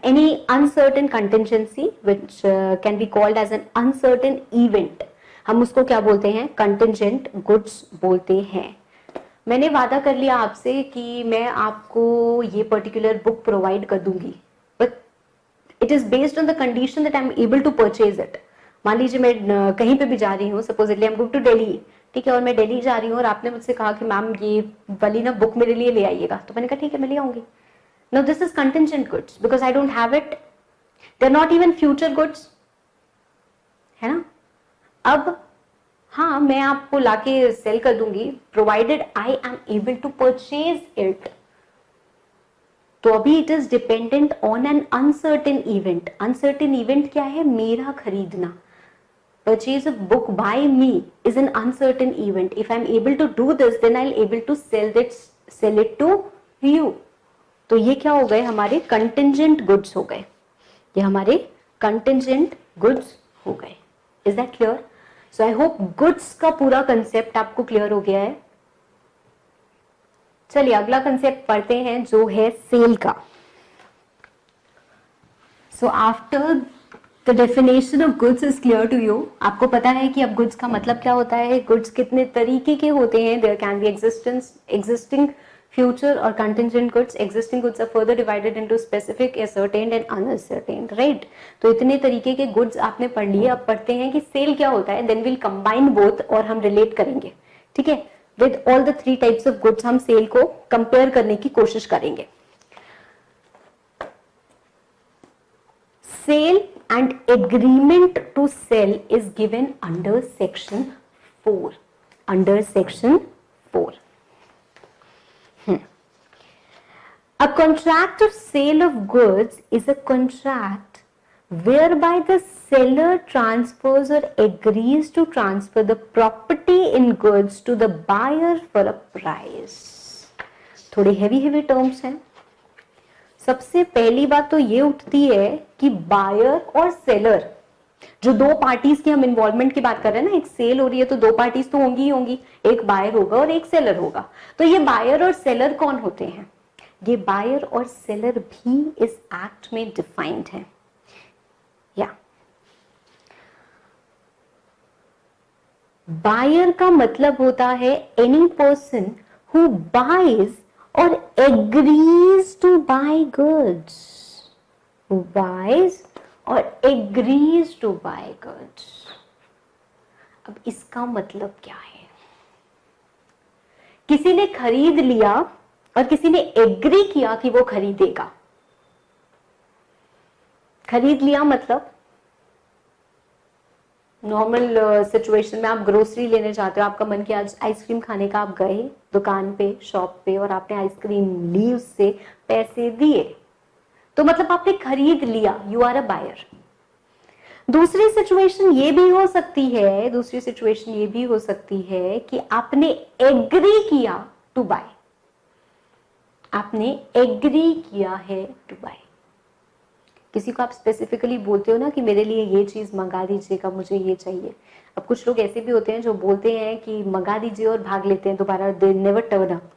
Speaker 1: any uncertain contingency which can be called as an uncertain event, हम उसको क्या बोलते हैं, contingent goods बोलते हैं। मैंने वादा कर लिया आपसे कि मैं आपको ये पर्टिकुलर बुक प्रोवाइड कर दूंगी, but it is based on the condition that I am able to purchase it। मान लीजिए मैं कहीं पे भी जा रही हूँ, supposedly I am going to Delhi, ठीक है, और मैं दिल्ली जा रही हूँ और आपने मुझसे कहा कि मैम ये वाली ना बुक मेरे लिए ले आइएगा, तो मैंने कहा ठीक है मैं ले आऊंगी। Now this is contingent goods because I don't have it. They're not even future goods, है ना। अब हाँ, मैं आपको लाके सेल कर दूंगी provided I am able to purchase it. तो अभी it is dependent on an uncertain event. Uncertain event क्या है, मेरा खरीदना। Purchase of book by me is an uncertain event. If I am able to do this, then I'll able to sell it to you. तो ये क्या हो गए, हमारे कंटिंजेंट गुड्स हो गए, ये हमारे कंटिंजेंट गुड्स हो गए। Is that clear? So I hope goods का पूरा कंसेप्ट आपको क्लियर हो गया है। चलिए अगला कंसेप्ट पढ़ते हैं जो है सेल का। So after the definition of goods is clear to you, आपको पता है कि अब गुड्स का मतलब क्या होता है, गुड्स कितने तरीके के होते हैं। There can be existing future or contingent goods. Existing goods are further divided into specific, ascertained and unascertained, right? तो इतने तरीके के गुड्स आपने पढ़ लिए, अब पढ़ते हैं कि सेल क्या होता है, then we'll combine both और हम रिलेट करेंगे, ठीक है। With all the 3 types of goods हम सेल को कंपेयर करने की कोशिश करेंगे। Sale and agreement to sell is given under section 4. Under section 4. A contract of sale of goods is a contract whereby the seller transfers or agrees to transfer the property in goods to the buyer for a price. थोड़े heavy terms हैं. सबसे पहली बात तो ये उठती है कि बायर और सेलर, जो दो पार्टीज की हम इन्वॉल्वमेंट की बात कर रहे हैं ना, एक सेल हो रही है तो दो पार्टीज तो होंगी ही होंगी, एक बायर होगा और एक सेलर होगा. तो ये बायर और सेलर कौन होते हैं? ये बायर और सेलर भी इस एक्ट में डिफाइंड है. या बायर का मतलब होता है any person who buys or agrees to buy goods. Who buys or agrees to buy goods. अब इसका मतलब क्या है? किसी ने खरीद लिया और किसी ने एग्री किया कि वो खरीदेगा. खरीद लिया मतलब नॉर्मल सिचुएशन में आप ग्रोसरी लेने जाते हो, आपका मन किया आज आइसक्रीम खाने का, आप गए दुकान पे, शॉप पे और आपने आइसक्रीम ली, उससे पैसे दिए, तो मतलब आपने खरीद लिया. You are a buyer. दूसरी सिचुएशन ये भी हो सकती है, कि आपने एग्री किया टू बाय. आपने एग्री किया है टू बाय. किसी को आप स्पेसिफिकली बोलते हो ना कि मेरे लिए ये चीज मंगा दीजिएगा, मुझे ये चाहिए. अब कुछ लोग ऐसे भी होते हैं जो बोलते हैं कि मंगा दीजिए और भाग लेते हैं दोबारा, they never turn up,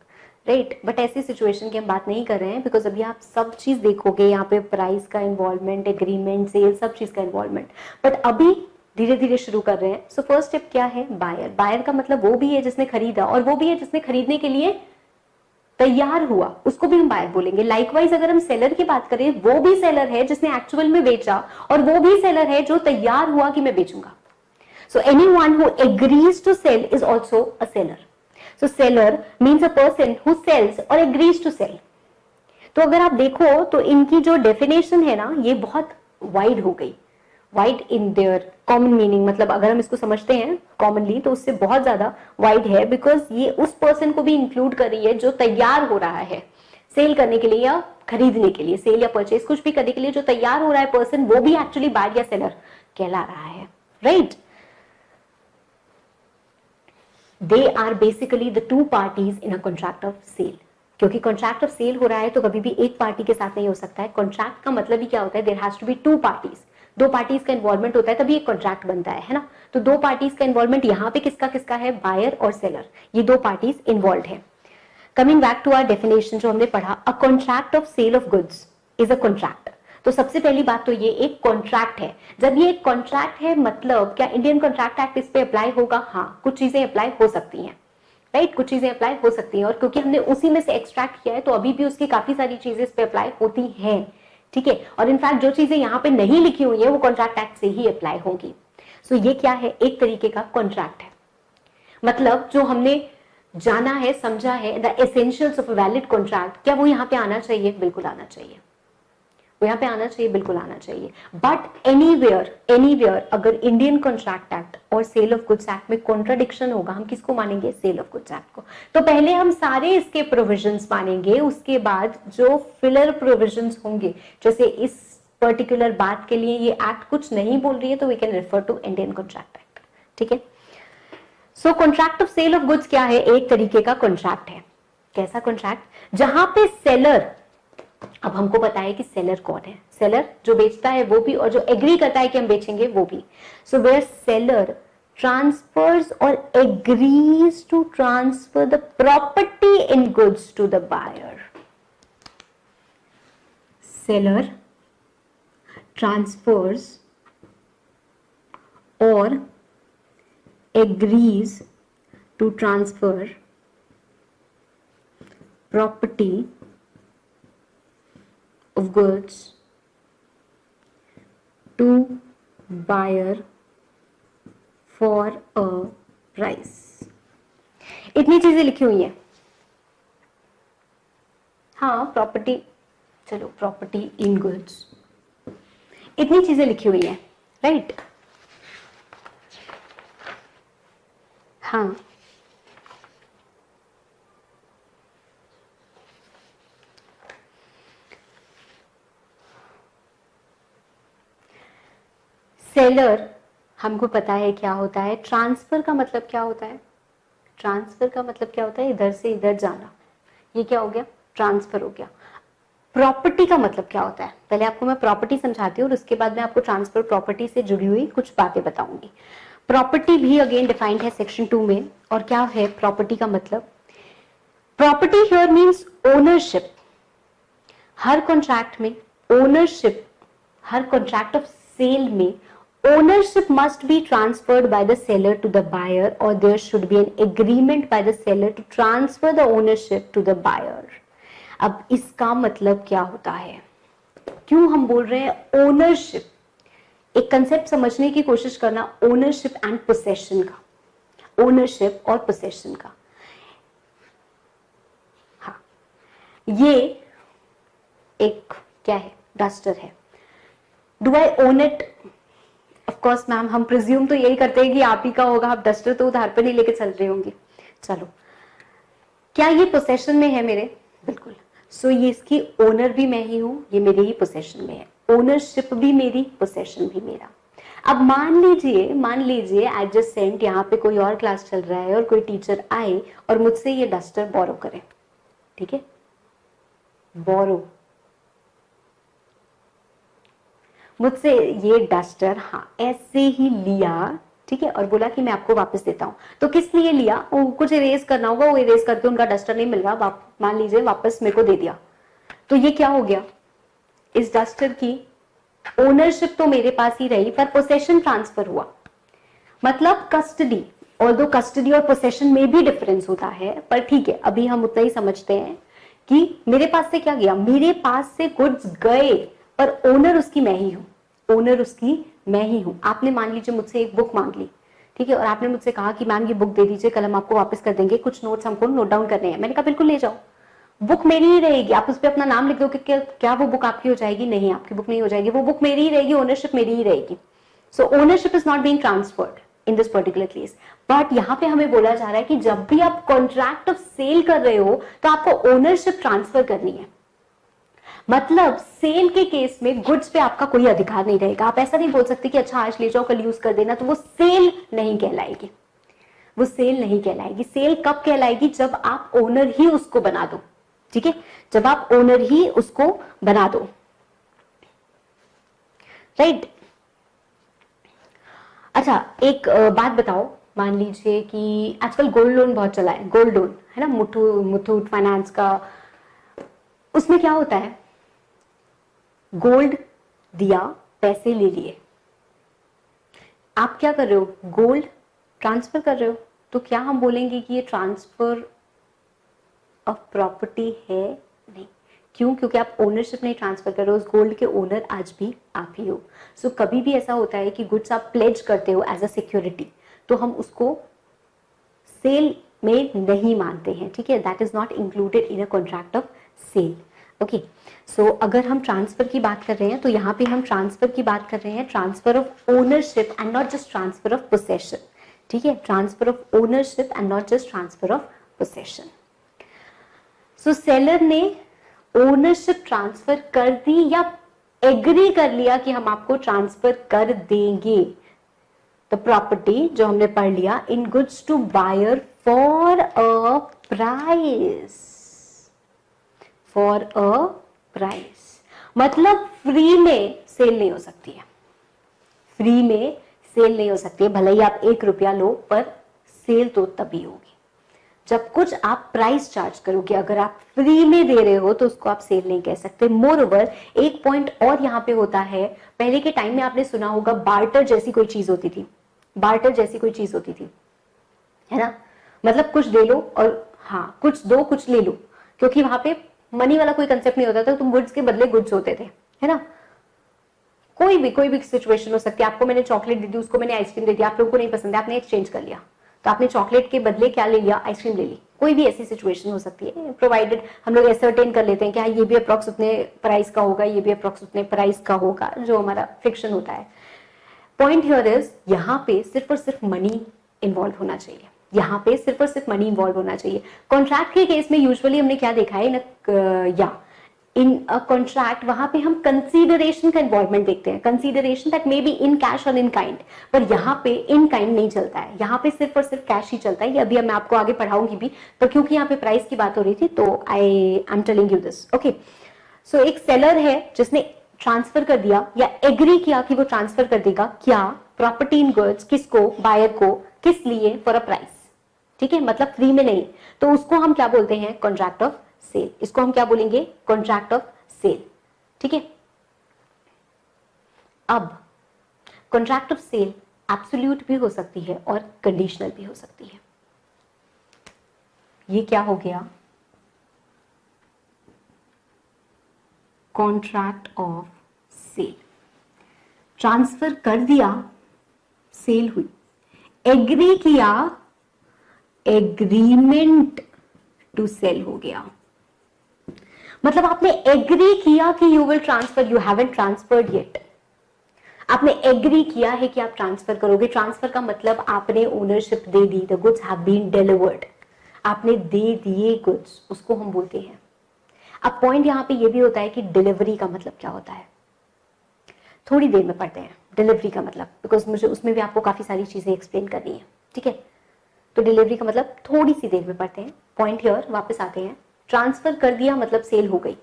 Speaker 1: right. But ऐसी सिचुएशन की हम बात नहीं कर रहे हैं, बिकॉज अभी आप सब चीज देखोगे, यहाँ पे प्राइस का इन्वॉल्वमेंट, एग्रीमेंट, सेल, सब चीज का इन्वॉल्वमेंट. बट अभी धीरे धीरे शुरू कर रहे हैं. सो फर्स्ट स्टेप क्या है? बायर. बायर का मतलब वो भी है जिसने खरीदा और वो भी है जिसने खरीदने के लिए तैयार हुआ, उसको भी हम बायर बोलेंगे. लाइकवाइज अगर हम सेलर की बात करें, वो भी सेलर है जिसने एक्चुअल में बेचा और वो भी सेलर है जो तैयार हुआ कि मैं बेचूंगा. So anyone who agrees to sell is also a seller. So seller means a person who sells और एग्रीज टू सेल. तो अगर आप देखो तो इनकी जो डेफिनेशन है ना, ये बहुत वाइड हो गई. Wide in their common meaning, मतलब अगर हम इसको समझते हैं कॉमनली तो उससे बहुत ज्यादा वाइड है, बिकॉज ये उस पर्सन को भी इंक्लूड कर रही है जो तैयार हो रहा है सेल करने के लिए या खरीदने के लिए, सेल या परचेज कुछ भी करने के लिए जो तैयार हो रहा है पर्सन, वो भी एक्चुअली बायर या सेलर कहला रहा है, right. They are basically the two parties in a contract of sale. क्योंकि कॉन्ट्रैक्ट ऑफ सेल हो रहा है तो कभी भी एक पार्टी के साथ नहीं हो सकता है. कॉन्ट्रैक्ट का मतलब ही क्या होता है? There has to be two parties. दो पार्टीज का इन्वॉल्वमेंट होता है तभी एक कॉन्ट्रैक्ट बनता है ना. तो दो पार्टीज का इन्वॉल्वमेंट यहाँ पे किसका किसका है? बायर और सेलर. ये दो पार्टीज इन्वॉल्व है. Coming back to our definition जो हमने पढ़ा, a contract of sale of goods is a contract. तो सबसे पहली बात तो ये एक कॉन्ट्रैक्ट है. जब ये एक कॉन्ट्रैक्ट है मतलब क्या इंडियन कॉन्ट्रैक्ट एक्ट इस पे अप्लाई होगा? हाँ, कुछ चीजें अप्लाई हो सकती हैं, राइट. कुछ चीजें अप्लाई हो सकती हैं और क्योंकि हमने उसी में से एक्सट्रैक्ट किया है तो अभी भी उसकी काफी सारी चीजें इस पे अप्लाई होती हैं, ठीक है. और इनफैक्ट जो चीजें यहाँ पे नहीं लिखी हुई है वो कॉन्ट्रैक्ट एक्ट से ही अप्लाई होंगी. सो ये क्या है? एक तरीके का कॉन्ट्रैक्ट है. मतलब जो हमने जाना है, समझा है, the essentials of a valid contract, क्या वो यहाँ पे आना चाहिए? बिल्कुल आना चाहिए. वो यहाँ पे आना चाहिए, बिल्कुल आना चाहिए. बट एनीवेयर अगर इंडियन कॉन्ट्रैक्ट एक्ट और सेल ऑफ गुड्स एक्ट में कॉन्ट्राडिक्शन होगा, हम किसको मानेंगे? सेल ऑफ गुड्स एक्ट को. तो पहले हम सारे इसके प्रोविजंस मानेंगे, उसके बाद जो फिलर प्रोविजंस होंगे, जैसे इस पर्टिकुलर बात के लिए ये एक्ट कुछ नहीं बोल रही है तो we can refer to Indian contract act, ठीक है. So contract of sale of goods क्या है? एक तरीके का कॉन्ट्रैक्ट है. कैसा कॉन्ट्रैक्ट? जहां पे सेलर, अब हमको पता है कि सेलर कौन है. सेलर जो बेचता है वो भी और जो एग्री करता है कि हम बेचेंगे वो भी. So where seller transfers or agrees to transfer the property in goods to the buyer. Seller transfers or agrees to transfer property of goods to buyer for a price. इतनी चीजें लिखी हुई हैं. हाँ, प्रॉपर्टी, चलो प्रॉपर्टी इन गुड्स, इतनी चीजें लिखी हुई हैं, राइट. हाँ, सेलर हमको पता है क्या होता है, ट्रांसफर का मतलब क्या होता है, ट्रांसफर का मतलब क्या होता है, इधर से इधर जाना, ये क्या हो गया, ट्रांसफर हो गया। प्रॉपर्टी का मतलब क्या होता है, पहले आपको मैं प्रॉपर्टी समझाती हूँ और उसके बाद मैं आपको ट्रांसफर प्रॉपर्टी से जुड़ी हुई कुछ बातें बताऊंगी। प्रॉपर्टी भी अगेन डिफाइंड है सेक्शन 2 में, और क्या है प्रॉपर्टी का मतलब, प्रॉपर्टी हियर मींस ओनरशिप। हर कॉन्ट्रैक्ट में ओनरशिप, हर कॉन्ट्रैक्ट ऑफ सेल में ownership must be transferred by the seller to the buyer, or there should be an agreement by the seller to transfer the ownership to the buyer. अब इसका मतलब क्या होता है, क्यों हम बोल रहे हैं ओनरशिप, एक कंसेप्ट समझने की कोशिश करना, ओनरशिप एंड पोसेशन का, ओनरशिप और पोसेशन का। हाँ, ये एक क्या है, डस्टर है। Do I own it? Of course ma'am, हम प्रिज्यूम तो यही करते हैं कि आप ही का होगा, आप डस्टर तो उधार पर नहीं लेके चल रही होंगी। चलो, क्या ये पोसेशन में है मेरे? बिल्कुल। सो ये इसकी ओनर भी मैं ही हूं, ये मेरे ही पोसेशन में है, ओनरशिप भी मेरी, पोसेशन भी मेरा। अब मान लीजिए एडजेसेंट यहाँ पे कोई और क्लास चल रहा है और कोई टीचर आए और मुझसे ये डस्टर बोरो करे, ठीक है, बोरो, मुझसे ये डस्टर हाँ ऐसे ही लिया, ठीक है, और बोला कि मैं आपको वापस देता हूं। तो किस लिए लिया, वो कुछ इरेज करना होगा, वो इरेज करके उनका डस्टर नहीं मिल रहा, मान लीजिए वापस मेरे को दे दिया, तो ये क्या हो गया, इस डस्टर की ओनरशिप तो मेरे पास ही रही, पर पोसेशन ट्रांसफर हुआ, मतलब कस्टडी। ऑल्दो कस्टडी और पोसेशन में भी डिफरेंस होता है, पर ठीक है, अभी हम उतना ही समझते हैं कि मेरे पास से क्या गया, मेरे पास से गुड्स गए, पर ओनर उसकी मैं ही हूं, ओनर उसकी मैं ही हूं। आपने मान लीजिए मुझसे एक बुक मांग ली, ठीक है, और आपने मुझसे कहा कि मैम ये बुक दे दीजिए, कल हम आपको वापस कर देंगे, कुछ नोट्स हमको नोट डाउन करने हैं। मैंने कहा बिल्कुल ले जाओ, बुक मेरी ही रहेगी, आप उस पर अपना नाम लिख दो कि क्या वो बुक आपकी हो जाएगी? नहीं, आपकी बुक नहीं हो जाएगी, वो बुक मेरी ही रहेगी, ओनरशिप मेरी ही रहेगी। So ownership is not being transferred in this particular case. But यहाँ पे हमें बोला जा रहा है कि जब भी आप कॉन्ट्रैक्ट ऑफ सेल कर रहे हो तो आपको ओनरशिप ट्रांसफर करनी है। मतलब सेल के केस में गुड्स पे आपका कोई अधिकार नहीं रहेगा। आप ऐसा नहीं बोल सकते कि अच्छा आज ले जाओ कल यूज कर देना, तो वो सेल नहीं कहलाएगी, वो सेल नहीं कहलाएगी। सेल कब कहलाएगी? जब आप ओनर ही उसको बना दो, ठीक है, जब आप ओनर ही उसको बना दो, राइट। अच्छा, एक बात बताओ, मान लीजिए कि आजकल गोल्ड लोन बहुत चला है, गोल्ड लोन है ना, मुथूट फाइनेंस का, उसमें क्या होता है, गोल्ड दिया, पैसे ले लिए, आप क्या कर रहे हो, गोल्ड ट्रांसफर कर रहे हो, तो क्या हम बोलेंगे कि ये ट्रांसफर ऑफ प्रॉपर्टी है? नहीं। क्यों? क्योंकि आप ओनरशिप नहीं ट्रांसफर कर रहे हो, उस गोल्ड के ओनर आज भी आप ही हो। सो कभी भी ऐसा होता है कि गुड्स आप प्लेज करते हो एज अ सिक्योरिटी, तो हम उसको सेल में नहीं मानते हैं, ठीक है, that is not included in a contract of sale. Okay, so अगर हम ट्रांसफर की बात कर रहे हैं तो यहाँ पे हम ट्रांसफर की बात कर रहे हैं, transfer of ownership and not just transfer of possession, ठीक है, transfer of ownership and not just transfer of possession. So seller ने ओनरशिप ट्रांसफर कर दी या एग्री कर लिया कि हम आपको ट्रांसफर कर देंगे द प्रॉपर्टी, जो हमने पढ़ लिया, in goods to buyer for a price, for a price, मतलब फ्री में सेल नहीं हो सकती है, फ्री में सेल नहीं हो सकती है, भले ही आप 1 रुपया लो, पर सेल तो तभी होगी जब कुछ आप प्राइस चार्ज करोगे। अगर आप फ्री में दे रहे हो तो उसको आप सेल नहीं कह सकते। मोर ओवर एक पॉइंट और यहाँ पे होता है, पहले के टाइम में आपने सुना होगा बार्टर जैसी कोई चीज होती थी, बार्टर जैसी कोई चीज होती थी, है ना, मतलब कुछ दे लो और हाँ कुछ दो कुछ ले लो, क्योंकि वहां पे मनी वाला कोई कंसेप्ट नहीं होता था, तुम गुड्स के बदले गुड्स होते थे, है ना। कोई भी सिचुएशन हो सकती है, आपको मैंने चॉकलेट दे दी, उसको मैंने आइसक्रीम दे दी, आप लोगों को नहीं पसंद है, आपने एक्सचेंज कर लिया, तो आपने चॉकलेट के बदले क्या ले लिया, आइसक्रीम ले ली। कोई भी ऐसी सिचुएशन हो सकती है, प्रोवाइडेड हम लोग एसर्टेन कर लेते हैं कि हाँ ये भी अप्रॉक्स उतने प्राइस का होगा, ये भी अप्रॉक्स उतने प्राइस का होगा, जो हमारा फिक्शन होता है। पॉइंट हियर इज, यहाँ पे सिर्फ और सिर्फ मनी इन्वॉल्व होना चाहिए, यहाँ पे सिर्फ और सिर्फ मनी इन्वॉल्व होना चाहिए। कॉन्ट्रैक्ट के केस में यूजुअली हमने क्या देखा है ना, या इन अ कॉन्ट्रैक्ट वहां पे हम कंसीडरेशन का इन्वॉल्वमेंट देखते हैं, consideration that may be in cash और इन काइंड, पर यहाँ पे इन काइंड नहीं चलता है, यहाँ पे सिर्फ और सिर्फ कैश ही चलता है। ये अभी मैं आपको आगे पढ़ाऊंगी भी, तो क्योंकि यहाँ पे प्राइस की बात हो रही थी तो I am telling you this. Okay, so एक सेलर है जिसने ट्रांसफर कर दिया या एग्री किया कि वो ट्रांसफर कर देगा क्या, प्रॉपर्टी इन गुड्स, किसको, बायर को, किस लिए, फॉर अ प्राइस, ठीक है, मतलब फ्री में नहीं, तो उसको हम क्या बोलते हैं, कॉन्ट्रैक्ट ऑफ सेल। इसको हम क्या बोलेंगे, कॉन्ट्रैक्ट ऑफ सेल, ठीक है। अब कॉन्ट्रैक्ट ऑफ सेल एब्सोल्यूट भी हो सकती है और कंडीशनल भी हो सकती है। ये क्या हो गया, कॉन्ट्रैक्ट ऑफ सेल, ट्रांसफर कर दिया, सेल हुई, एग्री किया, एग्रीमेंट टू सेल हो गया। मतलब आपने एग्री किया कि you will transfer, you haven't transferred yet, आपने एग्री किया है कि आप ट्रांसफर करोगे। ट्रांसफर का मतलब आपने ओनरशिप दे दी, the goods have been delivered, आपने दे दिए गुड्स, उसको हम बोलते हैं। अब पॉइंट यहां पे ये भी होता है कि डिलीवरी का मतलब क्या होता है, थोड़ी देर में पढ़ते हैं डिलीवरी का मतलब, बिकॉज मुझे उसमें भी आपको काफी सारी चीजें एक्सप्लेन करनी है, ठीक है। तो डिलीवरी का मतलब थोड़ी सी देर में पढ़ते हैं। पॉइंट हियर वापस आते हैं, ट्रांसफर कर दिया मतलब सेल हो गई,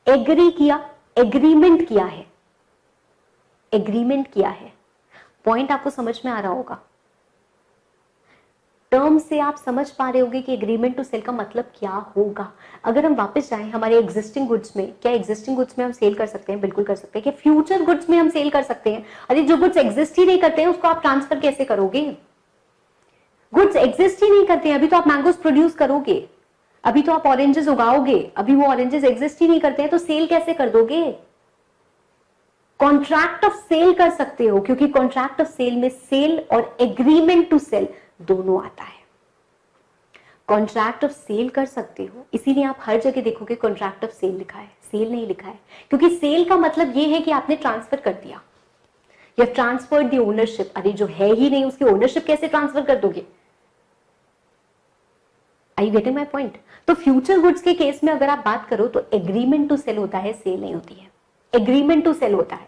Speaker 1: एग्री किया, एग्रीमेंट किया है, एग्रीमेंट किया है। पॉइंट आपको समझ में आ रहा होगा, टर्म से आप समझ पा रहे होगे कि एग्रीमेंट टू सेल का मतलब क्या होगा। अगर हम वापस जाएं हमारे एग्जिस्टिंग गुड्स में, क्या एग्जिस्टिंग गुड्स में हम सेल कर सकते हैं, बिल्कुल कर सकते हैं। क्या फ्यूचर गुड्स में हम सेल कर सकते हैं? अरे जो गुड्स एग्जिस्ट ही नहीं करते हैं उसको आप ट्रांसफर कैसे करोगे? गुड्स एग्जिस्ट ही नहीं करते हैं, अभी तो आप मैंगोस प्रोड्यूस करोगे, अभी तो आप ऑरेंजेस उगाओगे, अभी वो ऑरेंजेस एग्जिस्ट ही नहीं करते हैं, तो सेल कैसे कर दोगे? कॉन्ट्रैक्ट ऑफ सेल कर सकते हो, क्योंकि कॉन्ट्रैक्ट ऑफ सेल में सेल और एग्रीमेंट टू सेल दोनों आता है। कॉन्ट्रैक्ट ऑफ सेल कर सकते हो, इसीलिए आप हर जगह देखोगे कॉन्ट्रैक्ट ऑफ सेल लिखा है, सेल नहीं लिखा है, क्योंकि सेल का मतलब यह है कि आपने ट्रांसफर कर दिया या ट्रांसफर दी ओनरशिप। अरे जो है ही नहीं उसकी ओनरशिप कैसे ट्रांसफर कर दोगे? Are you getting my point? तो फ्यूचर गुड्स के केस में अगर आप बात करो तो एग्रीमेंट टू सेल होता है, सेल नहीं होती है। एग्रीमेंट टू सेल होता है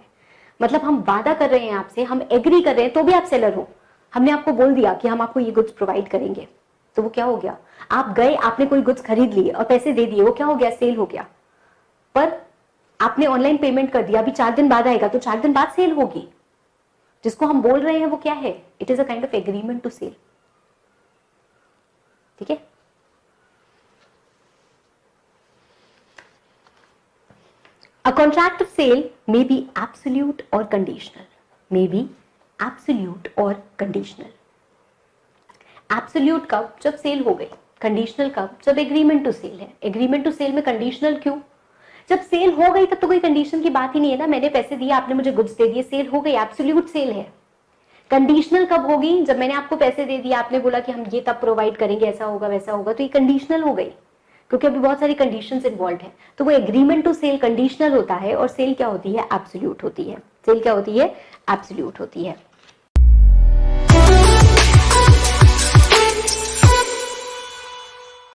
Speaker 1: मतलब हम वादा कर रहे हैं आपसे, हम एग्री कर रहे हैं, तो भी आप सेलर हो, हमने आपको बोल दिया कि हम आपको ये गुड्स प्रोवाइड करेंगे, तो वो क्या हो गया, आप गए, आपने कोई गुड्स खरीद लिए और पैसे दे दिए, वो क्या हो गया, सेल हो गया। पर आपने ऑनलाइन पेमेंट कर दिया, अभी 4 दिन बाद आएगा, तो 4 दिन बाद सेल होगी। जिसको हम बोल रहे हैं वो क्या है, it is a kind of agreement to sale, ठीक है। A contract of sale may be absolute or conditional. May be absolute or conditional. Absolute कब, जब सेल हो गई। कंडीशनल कब, जब एग्रीमेंट टू सेल है। एग्रीमेंट टू सेल में कंडीशनल क्यों? जब सेल हो गई तब तो कोई कंडीशन की बात ही नहीं है ना, मैंने पैसे दिए, आपने मुझे गुड्स दे दिए, सेल हो गई, एब्सोल्यूट सेल है। कंडीशनल कब होगी, जब मैंने आपको पैसे दे दिए, आपने बोला कि हम ये तब प्रोवाइड करेंगे, ऐसा होगा वैसा होगा, तो ये कंडीशनल हो गई, क्योंकि अभी बहुत सारी कंडीशंस इन्वॉल्व है। तो वो एग्रीमेंट टू सेल कंडीशनल होता है और सेल क्या होती है, एब्सोल्यूट होती है। सेल क्या होती है, एब्सोल्यूट होती है।